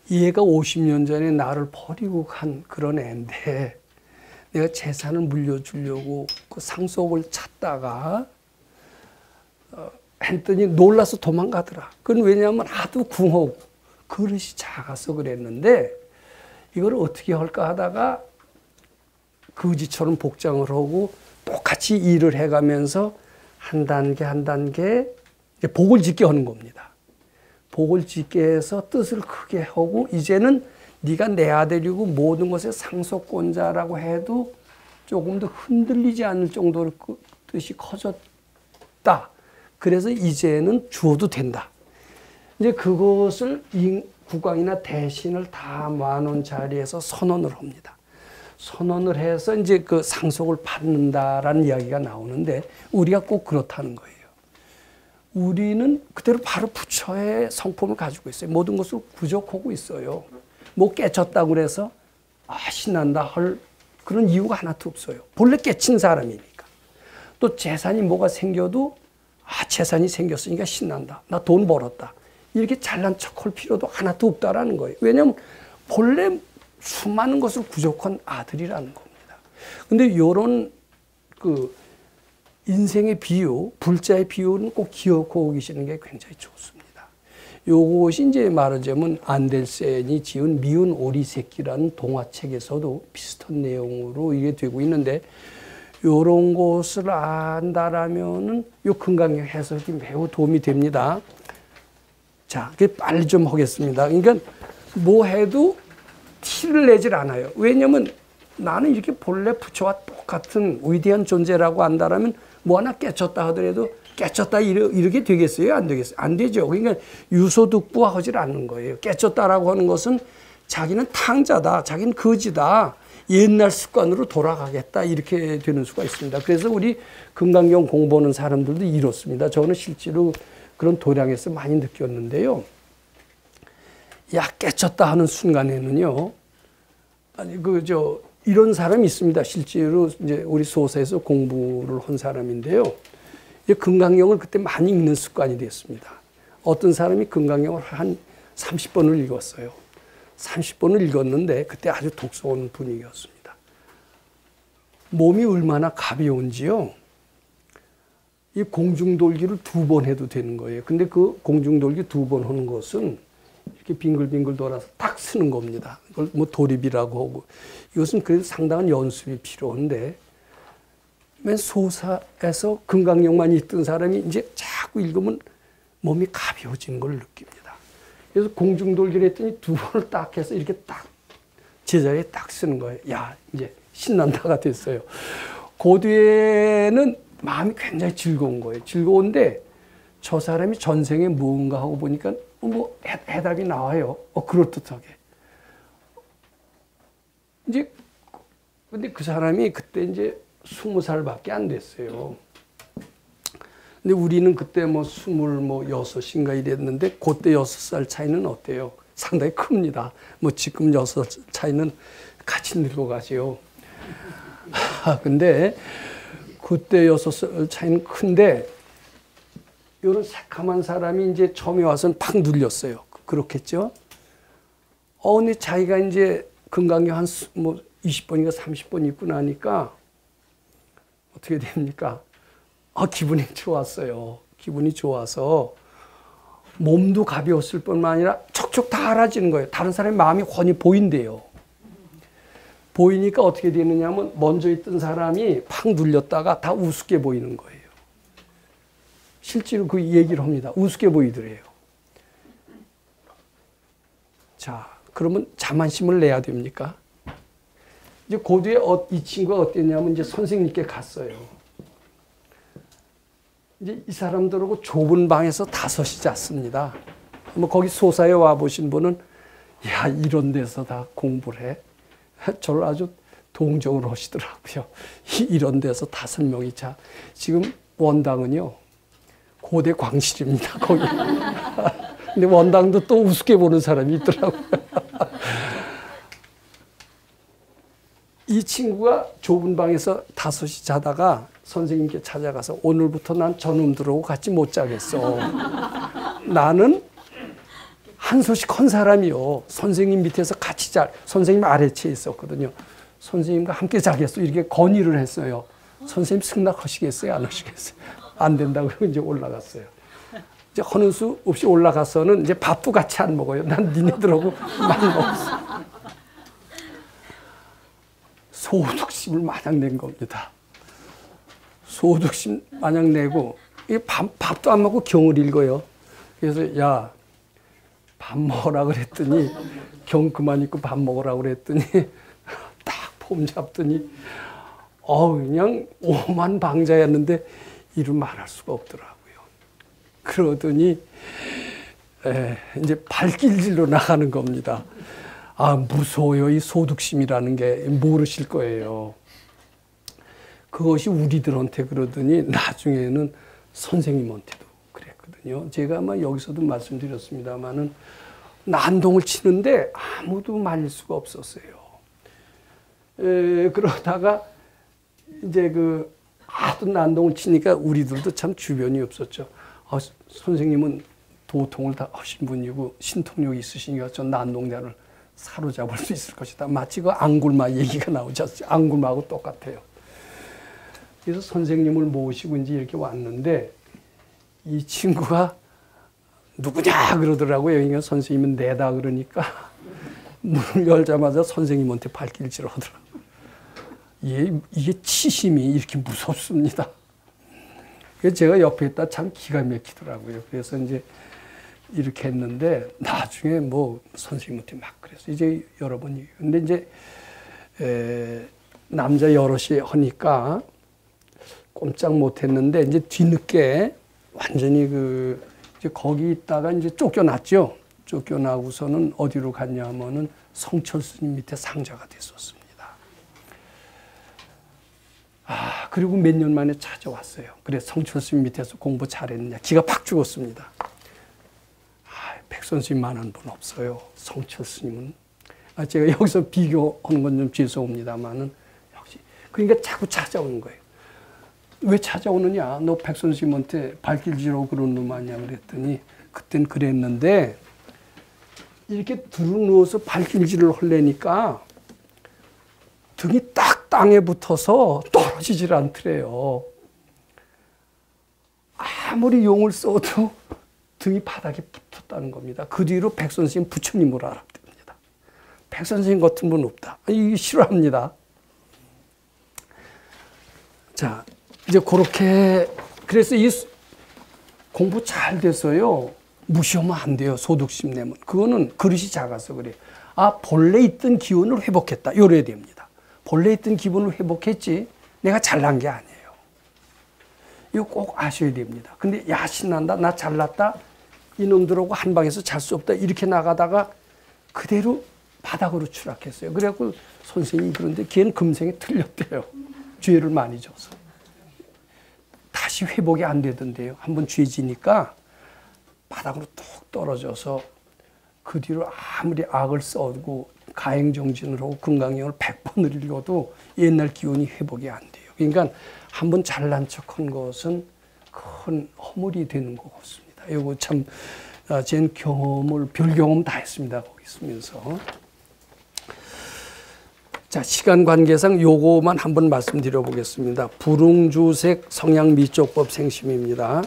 얘가 50년 전에 나를 버리고 간 그런 애인데 내가 재산을 물려주려고 그 상속을 찾다가 했더니 놀라서 도망가더라. 그건 왜냐하면 하도 궁하고 그릇이 작아서 그랬는데 이걸 어떻게 할까 하다가 거지처럼 복장을 하고 똑같이 일을 해가면서 한 단계 복을 짓게 하는 겁니다. 복을 짓게 해서 뜻을 크게 하고 이제는 네가 내 아들이고 모든 것의 상속권자라고 해도 조금 더 흔들리지 않을 정도로 그 뜻이 커졌다. 그래서 이제는 주어도 된다. 이제 그것을 국왕이나 대신을 다 모아놓은 자리에서 선언을 합니다. 선언을 해서 이제 그 상속을 받는다라는 이야기가 나오는데 우리가 꼭 그렇다는 거예요. 우리는 그대로 바로 부처의 성품을 가지고 있어요. 모든 것을 부족하고 있어요. 뭐 깨쳤다고 그래서 신난다 할 그런 이유가 하나도 없어요. 본래 깨친 사람이니까. 또 재산이 뭐가 생겨도 재산이 생겼으니까 신난다. 나 돈 벌었다. 이렇게 잘난 척할 필요도 하나도 없다라는 거예요. 왜냐하면 본래 수많은 것을 부족한 아들이라는 겁니다. 근데 이런 그 인생의 비유, 불자의 비유는 꼭 기억하고 계시는 게 굉장히 좋습니다. 요것이 이제 말하자면 안델센이 지은 미운 오리 새끼라는 동화책에서도 비슷한 내용으로 이게 되고 있는데 요런 것을 안다라면은 요 금강경 해석이 매우 도움이 됩니다. 자, 빨리 좀 하겠습니다. 그러니까 뭐 해도 티를 내질 않아요. 왜냐면 나는 이렇게 본래 부처와 똑같은 위대한 존재라고 안다라면 뭐 하나 깨쳤다 하더라도 깨쳤다 이렇게 되겠어요? 안 되겠어요? 안 되죠. 그러니까 유소득부하지 않는 거예요. 깨쳤다라고 하는 것은 자기는 탕자다. 자기는 거지다. 옛날 습관으로 돌아가겠다. 이렇게 되는 수가 있습니다. 그래서 우리 금강경 공부하는 사람들도 이렇습니다. 저는 실제로 그런 도량에서 많이 느꼈는데요. 야, 깨쳤다 하는 순간에는요. 아니, 이런 사람이 있습니다. 실제로 이제 우리 소사에서 공부를 한 사람인데요. 금강경을 그때 많이 읽는 습관이 됐습니다. 어떤 사람이 금강경을 한 30번을 읽었어요. 30번을 읽었는데 그때 아주 독서하는 분위기였습니다. 몸이 얼마나 가벼운지요. 이 공중돌기를 2번 해도 되는 거예요. 근데 그 공중돌기 2번 하는 것은 이렇게 빙글빙글 돌아서 딱 쓰는 겁니다. 이걸 뭐 도립이라고 하고. 이것은 그래도 상당한 연습이 필요한데, 맨 소사에서 금강경만 읽던 사람이 이제 자꾸 읽으면 몸이 가벼워지는 걸 느낍니다. 그래서 공중돌기를 했더니 2번을 딱 해서 이렇게 딱 제자리에 딱 쓰는 거예요. 야, 이제 신난다가 됐어요. 그 뒤에는 마음이 굉장히 즐거운 거예요. 즐거운데 저 사람이 전생에 무언가 하고 보니까 뭐 해답이 나와요. 그럴듯하게. 이제 근데 그 사람이 그때 이제 20살밖에 안 됐어요. 근데 우리는 그때 뭐 26인가 이랬는데 그때 6살 차이는 어때요? 상당히 큽니다. 뭐 지금 6 차이는 같이 늙어가지요. 근데 그때 6살 차이는 큰데 이런 새카만 사람이 이제 처음에 와서는 팍 눌렸어요. 그렇겠죠? 근데 자기가 이제 금강경 한 20번인가 30번 읽고 나니까 어떻게 됩니까? 기분이 좋았어요. 기분이 좋아서 몸도 가벼웠을 뿐만 아니라 척척 다 알아지는 거예요. 다른 사람의 마음이 훤히 보인대요. 보이니까 어떻게 되느냐면 먼저 있던 사람이 팍 눌렸다가 다 우습게 보이는 거예요. 실제로 그 얘기를 합니다. 우습게 보이더래요. 자, 그러면 자만심을 내야 됩니까? 이제 그 뒤에 이 친구가 어땠냐면 이제 선생님께 갔어요. 이제 이 사람들하고 좁은 방에서 5이 잤습니다. 뭐 거기 소사에 와 보신 분은 야, 이런 데서 다 공부를 해? 저를 아주 동정을 하시더라고요. 이런 데서 5명이 자. 지금 원당은요, 고대 광실입니다, 거기. 근데 원당도 또 우습게 보는 사람이 있더라고요. 이 친구가 좁은 방에서 5이 자다가 선생님께 찾아가서 오늘부터 난 저놈들하고 같이 못 자겠어. 나는 한 소씩 큰 사람이요. 선생님 밑에서 같이 선생님 아래치에 있었거든요. 선생님과 함께 자겠어. 이렇게 건의를 했어요. 선생님 승낙하시겠어요? 안 하시겠어요? 안 된다고 이제 올라갔어요. 이제 하는 수 없이 올라가서는 이제 밥도 같이 안 먹어요. 난 니네들하고 만 먹었어. 소득심을 마냥 낸 겁니다. 소득심 마냥 내고 밥도 안 먹고 경을 읽어요. 그래서 야, 밥 먹으라 그랬더니 경 그만 읽고 밥 먹으라 그랬더니 딱 폼 잡더니 그냥 오만 방자였는데 이름 말할 수가 없더라고요. 그러더니 이제 발길질로 나가는 겁니다. 무서워요. 이 소득심이라는 게 모르실 거예요. 그것이 우리들한테 그러더니 나중에는 선생님한테도 그랬거든요. 제가 아마 여기서도 말씀드렸습니다마는 난동을 치는데 아무도 말릴 수가 없었어요. 그러다가 이제 하도 난동을 치니까 우리들도 참 주변이 없었죠. 선생님은 도통을 다 하신 분이고 신통력이 있으시니까 저 난동자를 사로잡을 수 있을 것이다. 마치 그 앙굴마 얘기가 나오지 않습니까? 앙굴마하고 똑같아요. 그래서 선생님을 모시고 이제 이렇게 왔는데 이 친구가 누구냐 그러더라고요. 그러니까 선생님은 내다 그러니까 문을 열자마자 선생님한테 발길질을 하더라고요. 이게 치심이 이렇게 무섭습니다. 그래서 제가 옆에 있다 참 기가 막히더라고요. 그래서 이제 이렇게 했는데 나중에 뭐 선생님한테 막 그랬어요. 이제 여러 번 얘기해요. 근데 이제 남자 여럿이 하니까 꼼짝 못 했는데 이제 뒤늦게 완전히 이제 거기 있다가 이제 쫓겨났죠. 쫓겨나고서는 어디로 갔냐 하면은 성철 스님 밑에 상자가 됐었습니다. 그리고 몇 년 만에 찾아왔어요. 그래서 성철 스님 밑에서 공부 잘했느냐. 기가 팍 죽었습니다. 백선생님만한 분 없어요. 성철 스님은. 제가 여기서 비교하는 건 좀 죄송합니다만은 역시. 그러니까 자꾸 찾아오는 거예요. 왜 찾아오느냐. 너 백선생님한테 발길질하고 그런 놈 아니야. 그랬더니 그땐 그랬는데 이렇게 들어누워서 발길질을 하려니까 등이 딱 땅에 붙어서 떨어지질 않더래요. 아무리 용을 써도 등이 바닥에 붙었다는 겁니다. 그 뒤로 백선생님 부처님으로 알아봅니다. 백선생님 같은 분 없다. 이거 싫어합니다. 자, 이제 그렇게 그래서 이 공부 잘 돼서요. 무시하면 안 돼요. 소득심 내면. 그거는 그릇이 작아서 그래요. 본래 있던 기운을 회복했다. 이래야 됩니다. 본래 있던 기분을 회복했지 내가 잘난 게 아니에요. 이거 꼭 아셔야 됩니다. 근데 야 신난다. 나 잘났다. 이놈들하고 한 방에서 잘 수 없다. 이렇게 나가다가 그대로 바닥으로 추락했어요. 그래갖고 선생님이 그런데 걔는 금생에 틀렸대요. 죄를 많이 져서. 다시 회복이 안 되던데요. 한번 죄 지니까 바닥으로 뚝 떨어져서 그 뒤로 아무리 악을 써도 가행정진을 하고 금강경을 100번을 읽어도 옛날 기운이 회복이 안 돼요. 그러니까 한번 잘난 척한 것은 큰 허물이 되는 것 같습니다. 이거 참 제 경험을 별 경험 다 했습니다. 거기 있으면서. 자, 시간 관계상 요거만 한번 말씀드려 보겠습니다. 불웅주색 성향미적법 생심입니다.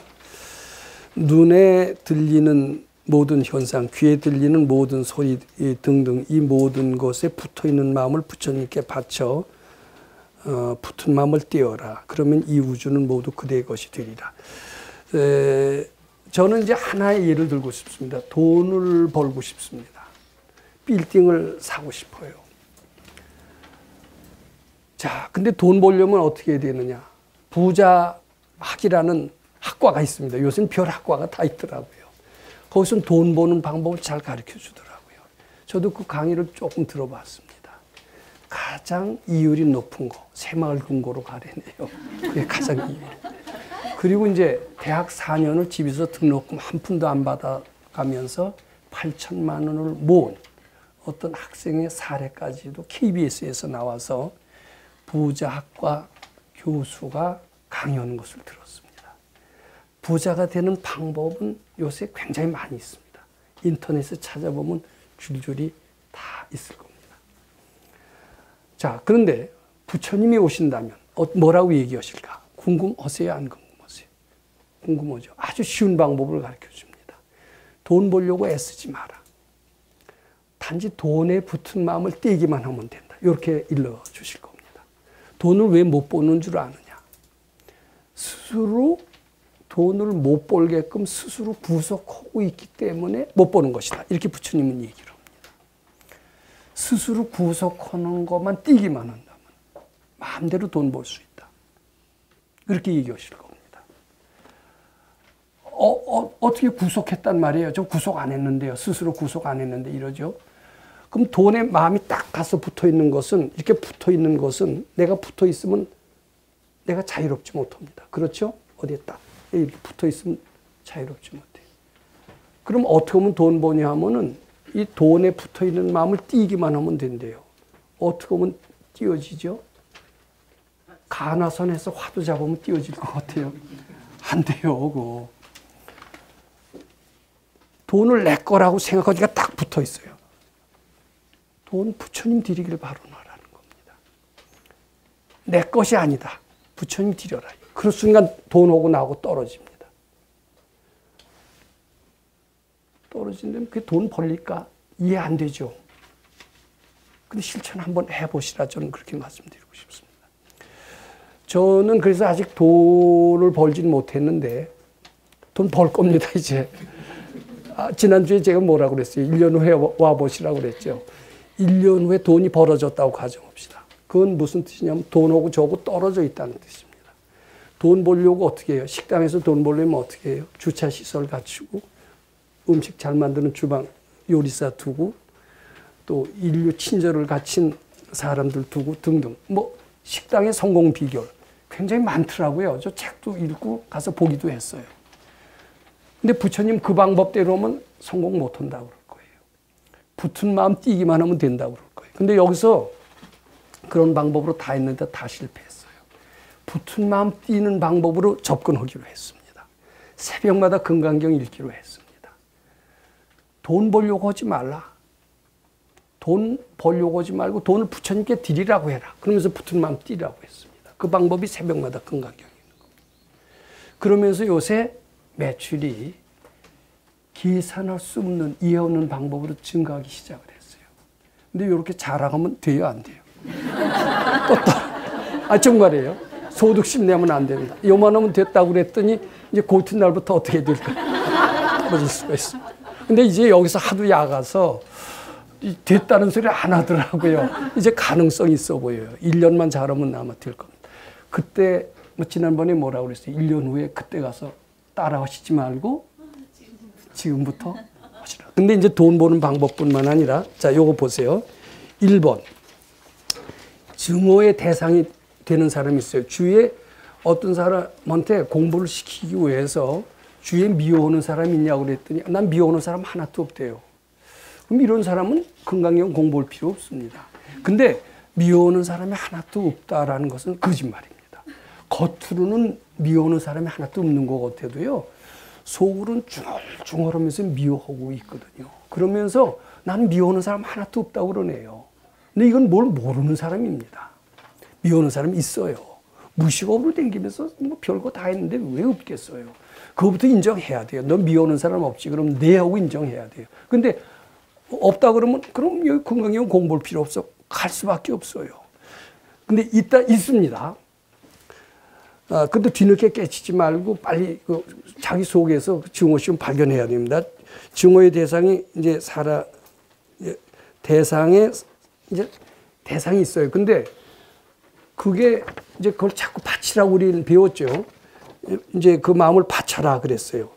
눈에 들리는 모든 현상, 귀에 들리는 모든 소리 등등 이 모든 것에 붙어있는 마음을 부처님께 바쳐 붙은 마음을 띄어라. 그러면 이 우주는 모두 그대의 것이 되리라. 저는 이제 하나의 예를 들고 싶습니다. 돈을 벌고 싶습니다. 빌딩을 사고 싶어요. 자, 근데 돈 벌려면 어떻게 해야 되느냐. 부자학이라는 학과가 있습니다. 요새는 별 학과가 다 있더라고요. 거기서는 돈 버는 방법을 잘 가르쳐 주더라고요. 저도 그 강의를 조금 들어봤습니다. 가장 이율이 높은 거, 새마을 금고로 가래네요. 그게 가장 이율. 그리고 이제 대학 4년을 집에서 등록금 한 푼도 안 받아가면서 8천만 원을 모은 어떤 학생의 사례까지도 KBS에서 나와서 부자학과 교수가 강의하는 것을 들었습니다. 부자가 되는 방법은 요새 굉장히 많이 있습니다. 인터넷에 찾아보면 줄줄이 다 있을 겁니다. 자, 그런데 부처님이 오신다면 뭐라고 얘기하실까? 궁금하세요? 안 궁금하세요? 궁금하죠. 아주 쉬운 방법을 가르쳐 줍니다. 돈 벌려고 애쓰지 마라. 단지 돈에 붙은 마음을 떼기만 하면 된다. 이렇게 일러 주실 겁니다. 돈을 왜 못 버는 줄 아느냐? 스스로 돈을 못 벌게끔 스스로 구속하고 있기 때문에 못 버는 것이다. 이렇게 부처님은 얘기를 합니다. 스스로 구속하는 것만 띄기만 한다면 마음대로 돈 벌 수 있다. 그렇게 얘기하실 겁니다. 어떻게 구속했단 말이에요? 저 구속 안 했는데요. 스스로 구속 안 했는데 이러죠. 그럼 돈에 마음이 딱 가서 붙어 있는 것은, 이렇게 붙어 있는 것은 내가 붙어 있으면 내가 자유롭지 못합니다. 그렇죠? 어디에 딱 이렇게 붙어 있으면 자유롭지 못해요. 그럼 어떻게 하면 돈 버냐 하면은 이 돈에 붙어 있는 마음을 띄기만 하면 된대요. 어떻게 하면 띄어지죠? 가나선에서 화두 잡으면 띄어질 것 같아요. 안 돼요, 그거. 돈을 내 거라고 생각하기가 딱 붙어 있어요. 돈 부처님 드리길 바라라는 겁니다. 내 것이 아니다. 부처님 드려라. 그 순간 돈하고 나하고 떨어집니다. 떨어진다면 그게 돈 벌릴까? 이해 안 되죠. 근데 실천 한번 해보시라 저는 그렇게 말씀드리고 싶습니다. 저는 그래서 아직 돈을 벌진 못했는데 돈 벌 겁니다, 이제. 지난주에 제가 뭐라고 그랬어요? 1년 후에 와보시라고 그랬죠. 1년 후에 돈이 벌어졌다고 가정합시다. 그건 무슨 뜻이냐면 돈하고 저하고 떨어져 있다는 뜻입니다. 돈 벌려고 어떻게 해요? 식당에서 돈 벌려면 어떻게 해요? 주차시설 갖추고 음식 잘 만드는 주방 요리사 두고 또 인류 친절을 갖춘 사람들 두고 등등. 뭐 식당의 성공 비결 굉장히 많더라고요. 저 책도 읽고 가서 보기도 했어요. 근데 부처님 그 방법대로 하면 성공 못한다고 그럴 거예요. 붙은 마음 뛰기만 하면 된다고 그럴 거예요. 근데 여기서 그런 방법으로 다 했는데 다 실패했어요. 붙은 마음 뛰는 방법으로 접근하기로 했습니다. 새벽마다 금강경 읽기로 했습니다. 돈 벌려고 하지 말라. 돈 벌려고 하지 말고 돈을 부처님께 드리라고 해라. 그러면서 붙은 마음 뛰라고 했습니다. 그 방법이 새벽마다 금강경인 겁니다. 그러면서 요새 매출이 계산할 수 없는 이해 없는 방법으로 증가하기 시작을 했어요. 근데 이렇게 자랑하면 돼요, 안 돼요? 정말이에요. 소득심 내면 안 됩니다. 요만하면 됐다고 그랬더니 이제 그 이튿날부터 어떻게 될까? 떨어질 수가 있습니다. 근데 이제 여기서 하도 야가서 됐다는 소리 안 하더라고요. 이제 가능성이 있어 보여요. 1년만 잘하면 아마 될 겁니다. 그때 뭐 지난번에 뭐라고 그랬어요? 1년 후에 그때 가서 따라하시지 말고 지금부터 하시라. 근데 이제 돈 버는 방법뿐만 아니라 자, 요거 보세요. 1번. 증오의 대상이 되는 사람이 있어요. 주위에 어떤 사람한테 공부를 시키기 위해서 주위에 미워하는 사람이 있냐고 그랬더니 난 미워하는 사람 하나도 없대요. 그럼 이런 사람은 금강경 공부할 필요 없습니다. 근데 미워하는 사람이 하나도 없다라는 것은 거짓말입니다. 겉으로는 미워하는 사람이 하나도 없는 것 같아도요. 속으로는 중얼중얼하면서 미워하고 있거든요. 그러면서 나는 미워하는 사람 하나도 없다고 그러네요. 근데 이건 뭘 모르는 사람입니다. 미워하는 사람이 있어요. 무식업으로 댕기면서 뭐 별거 다 했는데 왜 없겠어요. 그거부터 인정해야 돼요. 너 미워하는 사람 없지. 그럼 네 하고 인정해야 돼요. 근데 없다 그러면 그럼 여기 금강경 공부할 필요 없어. 갈 수밖에 없어요. 근데 있습니다. 근데 뒤늦게 깨치지 말고 빨리 자기 속에서 증오심 발견해야 됩니다. 증오의 대상이 이제 대상이 있어요. 근데 그게 이제 그걸 자꾸 바치라고 우리는 배웠죠. 이제 그 마음을 바쳐라 그랬어요.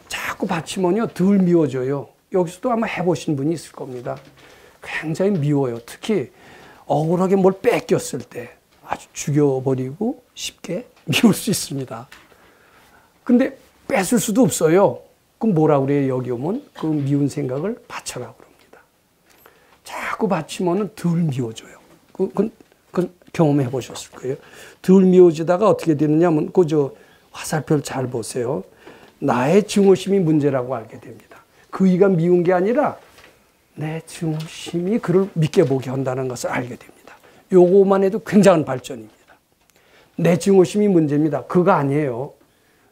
자꾸 바치면요 덜 미워져요. 여기서도 아마 해보신 분이 있을 겁니다. 굉장히 미워요. 특히 억울하게 뭘 뺏겼을 때 아주 죽여버리고 쉽게 미울 수 있습니다. 근데 뺏을 수도 없어요. 그럼 뭐라 그래요? 여기 오면 그 미운 생각을 바쳐라 그럽니다. 자꾸 바치면은 덜 미워져요. 그건 경험해 보셨을 거예요. 덜 미워지다가 어떻게 되느냐 하면 그 화살표를 잘 보세요. 나의 증오심이 문제라고 알게 됩니다. 그이가 미운 게 아니라 내 증오심이 그를 믿게 보게 한다는 것을 알게 됩니다. 요거만 해도 굉장한 발전입니다. 내 증오심이 문제입니다. 그가 아니에요.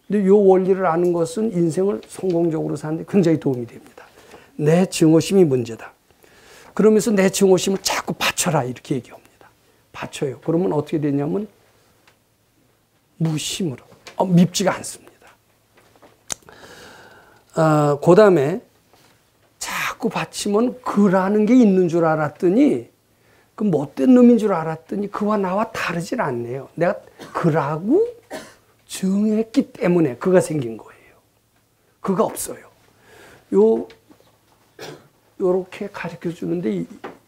근데 요 원리를 아는 것은 인생을 성공적으로 사는데 굉장히 도움이 됩니다. 내 증오심이 문제다. 그러면서 내 증오심을 자꾸 바쳐라 이렇게 얘기합니다. 바쳐요. 그러면 어떻게 되냐면 무심으로 밉지가 않습니다. 그 다음에 자꾸 바치면 그라는 게 있는 줄 알았더니 그 못된 놈인 줄 알았더니 그와 나와 다르질 않네요. 내가 그라고 정했기 때문에 그가 생긴 거예요. 그가 없어요. 요렇게 가르쳐 주는데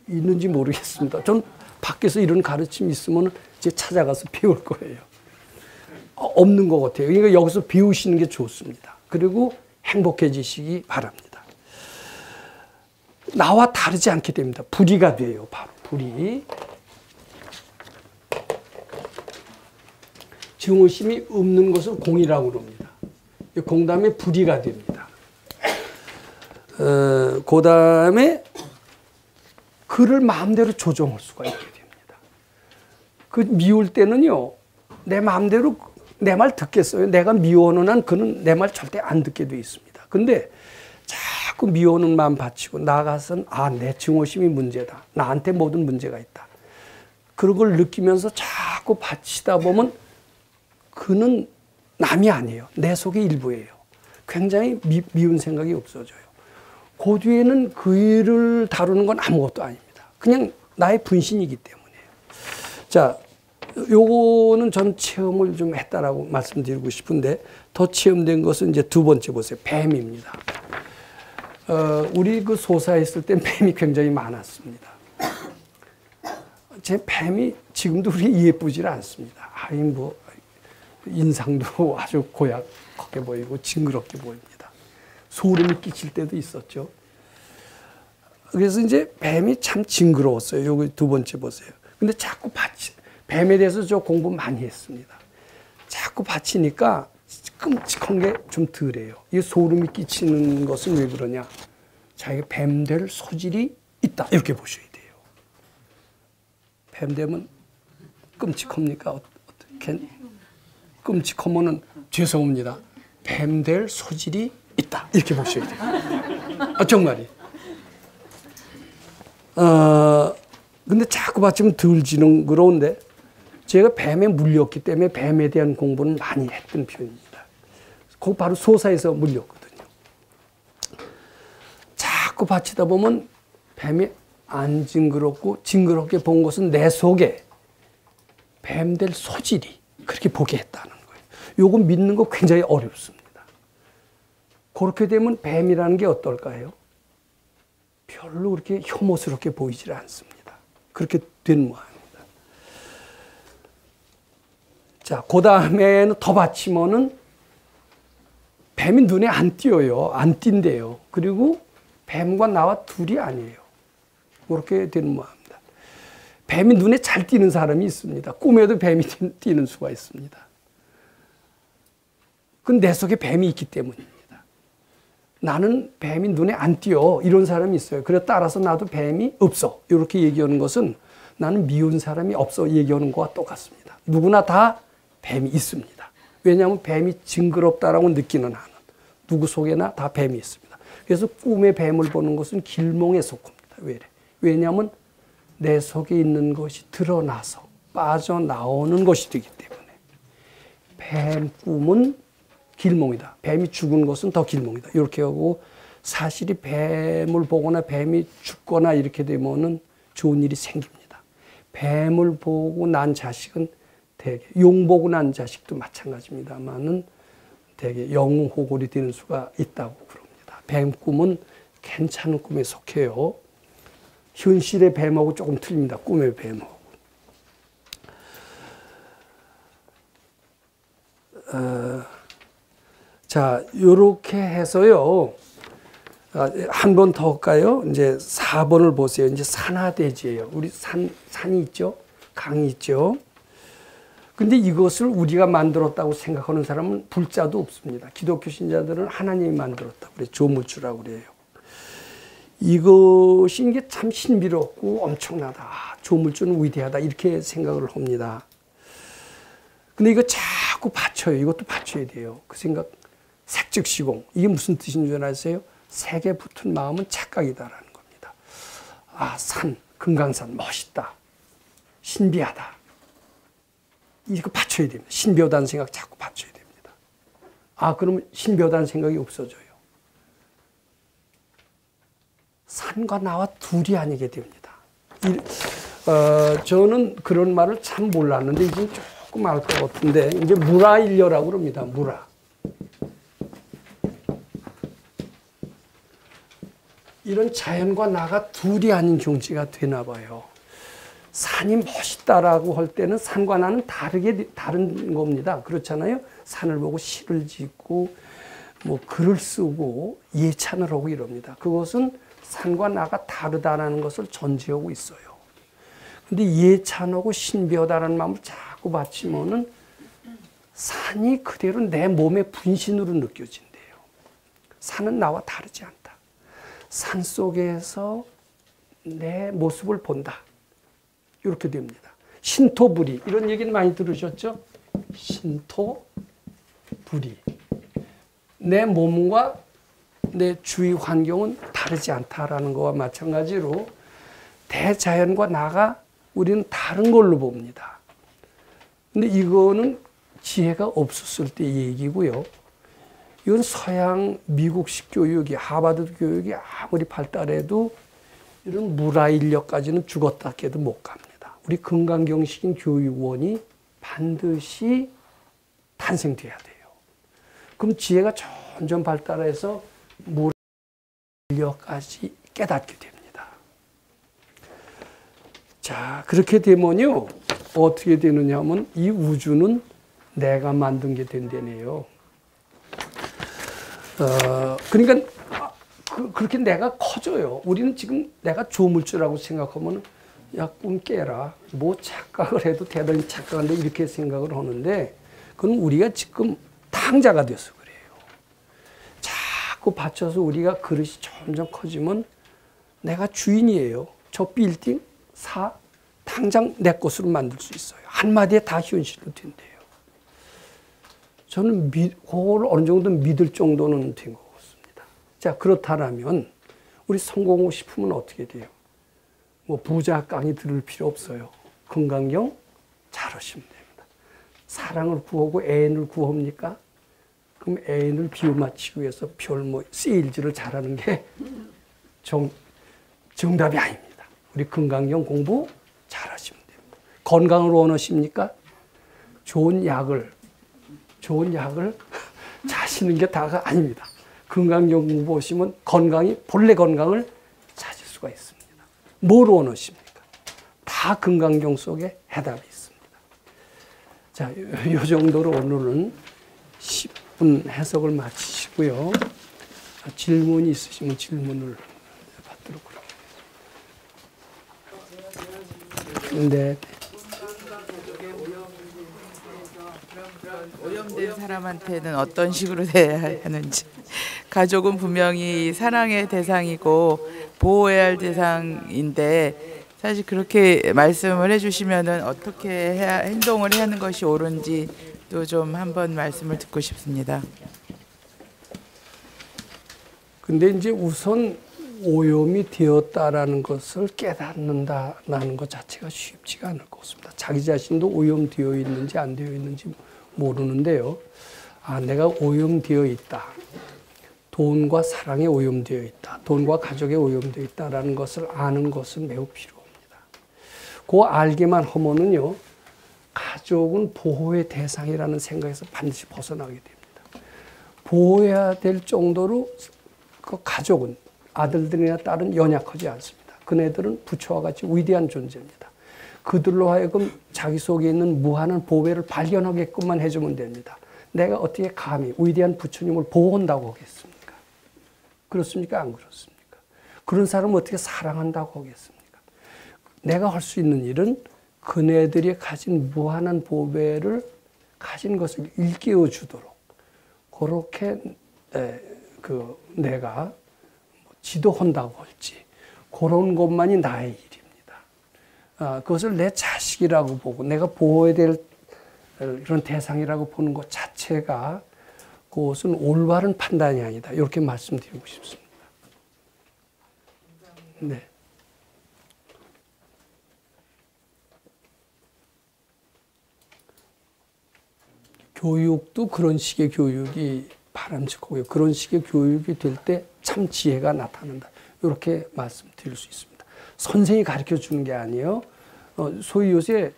있는지 모르겠습니다. 전 밖에서 이런 가르침이 있으면 이제 찾아가서 배울 거예요. 없는 것 같아요. 그러니까 여기서 배우시는 게 좋습니다. 그리고 행복해지시기 바랍니다. 나와 다르지 않게 됩니다. 불의가 돼요. 바로 불의. 증오심이 없는 것을 공이라고 그럽니다. 공 다음에 불의가 됩니다. 그 다음에 그를 마음대로 조정할 수가 있게 됩니다. 그 미울 때는요, 내 마음대로 내 말 듣겠어요. 내가 미워하는 한 그는 내 말 절대 안 듣게 돼 있습니다. 근데 자꾸 미워하는 마음 바치고 나가서는 내 증오심이 문제다. 나한테 모든 문제가 있다. 그런 걸 느끼면서 자꾸 바치다 보면 그는 남이 아니에요. 내 속의 일부예요. 굉장히 미운 생각이 없어져요. 그 뒤에는 그 일을 다루는 건 아무것도 아닙니다. 그냥 나의 분신이기 때문이에요. 자, 요거는 전 체험을 좀 했다라고 말씀드리고 싶은데 더 체험된 것은 이제 두 번째 보세요. 뱀입니다. 우리 그 소사에 있을 땐 뱀이 굉장히 많았습니다. 제 뱀이 지금도 우리 예쁘질 않습니다. 아이 뭐 인상도 아주 고약하게 보이고 징그럽게 보입니다. 소름이 끼칠 때도 있었죠. 그래서 이제 뱀이 참 징그러웠어요. 여기 두 번째 보세요. 근데 자꾸 뱀에 대해서 저 공부 많이 했습니다. 자꾸 바치니까 끔찍한 게 좀 덜해요. 이 소름이 끼치는 것은 왜 그러냐? 자기가 뱀 될 소질이 있다. 이렇게 보셔야 돼요. 뱀 되면 끔찍합니까? 어떻게? 끔찍하면은 죄송합니다. 뱀 될 소질이 있다. 이렇게 보셔야 돼요. 정말이. 근데 자꾸 받치면 덜 징그러운데 제가 뱀에 물렸기 때문에 뱀에 대한 공부는 많이 했던 편입니다. 그거 바로 소사에서 물렸거든요. 자꾸 바치다 보면 뱀이 안 징그럽고 징그럽게 본 것은 내 속에 뱀 될 소질이 그렇게 보게 했다는 거예요. 요거 믿는 거 굉장히 어렵습니다. 그렇게 되면 뱀이라는 게 어떨까요? 별로 그렇게 혐오스럽게 보이질 않습니다. 그렇게 된 모양입니다. 자, 그 다음에는 더 받치면은 뱀이 눈에 안 띄어요. 안 띈대요. 그리고 뱀과 나와 둘이 아니에요. 그렇게 되는 모양입니다. 뱀이 눈에 잘 띄는 사람이 있습니다. 꿈에도 뱀이 띄는 수가 있습니다. 그건 내 속에 뱀이 있기 때문입니다. 나는 뱀이 눈에 안 띄어. 이런 사람이 있어요. 그래서 따라서 나도 뱀이 없어. 이렇게 얘기하는 것은 나는 미운 사람이 없어 얘기하는 것과 똑같습니다. 누구나 다 뱀이 있습니다. 왜냐하면 뱀이 징그럽다라고 느끼는 한은 누구 속에나 다 뱀이 있습니다. 그래서 꿈에 뱀을 보는 것은 길몽에 속합니다. 왜냐하면 내 속에 있는 것이 드러나서 빠져나오는 것이 되기 때문에 뱀 꿈은 길몽이다. 뱀이 죽은 것은 더 길몽이다. 이렇게 하고 사실이 뱀을 보거나 뱀이 죽거나 이렇게 되면은 좋은 일이 생깁니다. 뱀을 보고 난 자식은 대개 용 보고 난 자식도 마찬가지입니다만은 대개 영호골이 되는 수가 있다고 그럽니다. 뱀 꿈은 괜찮은 꿈에 속해요. 현실의 뱀하고 조금 틀립니다. 꿈의 뱀하고. 자, 요렇게 해서요. 한 번 더 할까요? 이제 4번을 보세요. 이제 산하대지예요. 우리 산이 있죠? 강이 있죠? 근데 이것을 우리가 만들었다고 생각하는 사람은 불자도 없습니다. 기독교 신자들은 하나님이 만들었다고 그래요. 조물주라고 그래요. 이것이 이게 참 신비롭고 엄청나다. 조물주는 위대하다. 이렇게 생각을 합니다. 근데 이거 자꾸 받쳐요. 이것도 받쳐야 돼요. 그 생각, 색즉시공. 이게 무슨 뜻인 줄 아세요? 색에 붙은 마음은 착각이다라는 겁니다. 아, 산, 금강산, 멋있다. 신비하다. 이거 받쳐야 됩니다. 신비하다는 생각 자꾸 받쳐야 됩니다. 아, 그러면 신비하다는 생각이 없어져요. 산과 나와 둘이 아니게 됩니다. 저는 그런 말을 참 몰랐는데 이제 조금 알 것 같은데 이제 무라일려라고 그럽니다. 무라. 이런 자연과 나가 둘이 아닌 경지가 되나 봐요. 산이 멋있다라고 할 때는 산과 나는 다른 겁니다. 그렇잖아요. 산을 보고 시를 짓고 뭐 글을 쓰고 예찬을 하고 이럽니다. 그것은 산과 나가 다르다는 것을 전제하고 있어요. 근데 예찬하고 신비하다는 마음을 자꾸 바치면은 산이 그대로 내 몸의 분신으로 느껴진대요. 산은 나와 다르지 않다. 산 속에서 내 모습을 본다. 이렇게 됩니다. 신토부리 이런 얘기는 많이 들으셨죠? 신토부리 내 몸과 내 주위 환경은 다르지 않다라는 것과 마찬가지로 대자연과 나가 우리는 다른 걸로 봅니다. 근데 이거는 지혜가 없었을 때 얘기고요. 이건 서양 미국식 교육이, 하버드 교육이 아무리 발달해도 이런 문화 인력까지는 죽었다 해도 못 갑니다. 우리 금강경식인 교육원이 반드시 탄생돼야 돼요. 그럼 지혜가 점점 발달해서 문화 인력까지 깨닫게 됩니다. 자, 그렇게 되면요, 어떻게 되느냐 하면 이 우주는 내가 만든 게 된다네요. 그러니까 그렇게 내가 커져요. 우리는 지금 내가 조물주라고 생각하면 야, 꿈 깨라. 뭐 착각을 해도 대단히 착각한다 이렇게 생각을 하는데 그건 우리가 지금 탕자가 돼서 그래요. 자꾸 받쳐서 우리가 그릇이 점점 커지면 내가 주인이에요. 저 빌딩 당장 내 것으로 만들 수 있어요. 한마디에 다 현실로 된대요. 저는 그걸 어느 정도 믿을 정도는 된 것 같습니다. 자, 그렇다면 우리 성공하고 싶으면 어떻게 돼요? 뭐 부자 강의 들을 필요 없어요. 금강경 잘하시면 됩니다. 사랑을 구하고 애인을 구합니까? 그럼 애인을 비유 맞추기 위해서 별 세일즈를 잘하는 게 정답이 아닙니다. 우리 금강경 공부 잘하시면 됩니다. 건강을 원하십니까? 좋은 약을 자시는 게 다가 아닙니다. 금강경 공부하시면 본래 건강을 찾을 수가 있습니다. 뭘 원하십니까? 다 금강경 속에 해답이 있습니다. 자, 이 정도로 오늘은 10분 해석을 마치시고요. 질문이 있으시면 질문을 받도록 그렇게. 네. 오염된 사람한테는 어떤 식으로 대해야 하는지. 가족은 분명히 사랑의 대상이고 보호해야 할 대상인데 사실 그렇게 말씀을 해주시면은 어떻게 행동을 해야 하는 것이 옳은지 또 좀 한번 말씀을 듣고 싶습니다. 근데 이제 우선 오염이 되었다라는 것을 깨닫는다라는 것 자체가 쉽지가 않을 것 같습니다. 자기 자신도 오염되어 있는지 안 되어 있는지 모르는데요. 아, 내가 오염되어 있다. 돈과 사랑에 오염되어 있다. 돈과 가족에 오염되어 있다라는 것을 아는 것은 매우 필요합니다. 그 알게만 하면은요, 가족은 보호의 대상이라는 생각에서 반드시 벗어나게 됩니다. 보호해야 될 정도로 그 가족은 아들들이나 딸은 연약하지 않습니다. 그네들은 부처와 같이 위대한 존재입니다. 그들로 하여금 자기 속에 있는 무한한 보배를 발견하게끔만 해주면 됩니다. 내가 어떻게 감히 위대한 부처님을 보호한다고 하겠습니까? 그렇습니까? 안 그렇습니까? 그런 사람을 어떻게 사랑한다고 하겠습니까? 내가 할 수 있는 일은 그네들이 가진 무한한 보배를 가진 것을 일깨워 주도록 그렇게 내가 지도한다고 할지 그런 것만이 나의 일입니다. 그것을 내 자식이라고 보고 내가 보호해야 될 그런 대상이라고 보는 것 자체가 그것은 올바른 판단이 아니다. 이렇게 말씀드리고 싶습니다. 네. 교육도 그런 식의 교육이 바람직하고요. 그런 식의 교육이 될 때 참 지혜가 나타난다. 이렇게 말씀드릴 수 있습니다. 선생이 가르쳐 주는 게 아니에요. 소위 요새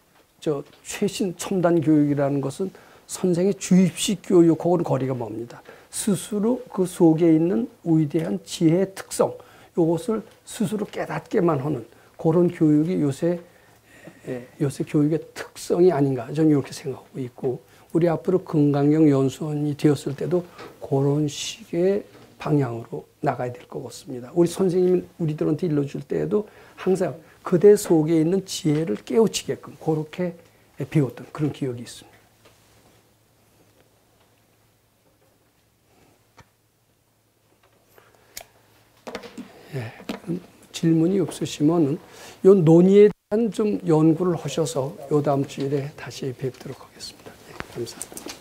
최신 첨단 교육이라는 것은 선생의 주입식 교육하고는 거리가 멉니다. 스스로 그 속에 있는 위대한 지혜의 특성, 이것을 스스로 깨닫게만 하는 그런 교육이 요새 교육의 특성이 아닌가 저는 이렇게 생각하고 있고 우리 앞으로 금강경 연수원이 되었을 때도 그런 식의 방향으로 나가야 될 것 같습니다. 우리 선생님이 우리들한테 일러줄 때에도 항상 그대 속에 있는 지혜를 깨우치게끔 그렇게 배웠던 그런 기억이 있습니다. 예, 질문이 없으시면 이 논의에 대한 좀 연구를 하셔서 이 다음 주일에 다시 뵙도록 하겠습니다. 네, 감사합니다.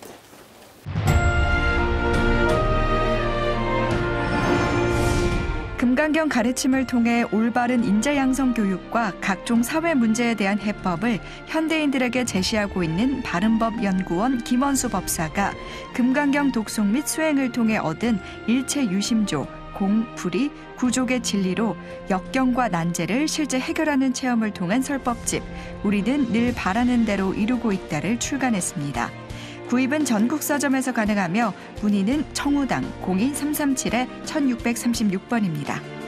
김강경 가르침을 통해 올바른 인재 양성 교육과 각종 사회 문제에 대한 해법을 현대인들에게 제시하고 있는 바른법연구원 김원수 법사가 김강경 독송 및 수행을 통해 얻은 일체 유심조, 공, 불이, 구족의 진리로 역경과 난제를 실제 해결하는 체험을 통한 설법집 우리는 늘 바라는 대로 이루고 있다를 출간했습니다. 구입은 전국 서점에서 가능하며 문의는 청우당 02337-1636번입니다.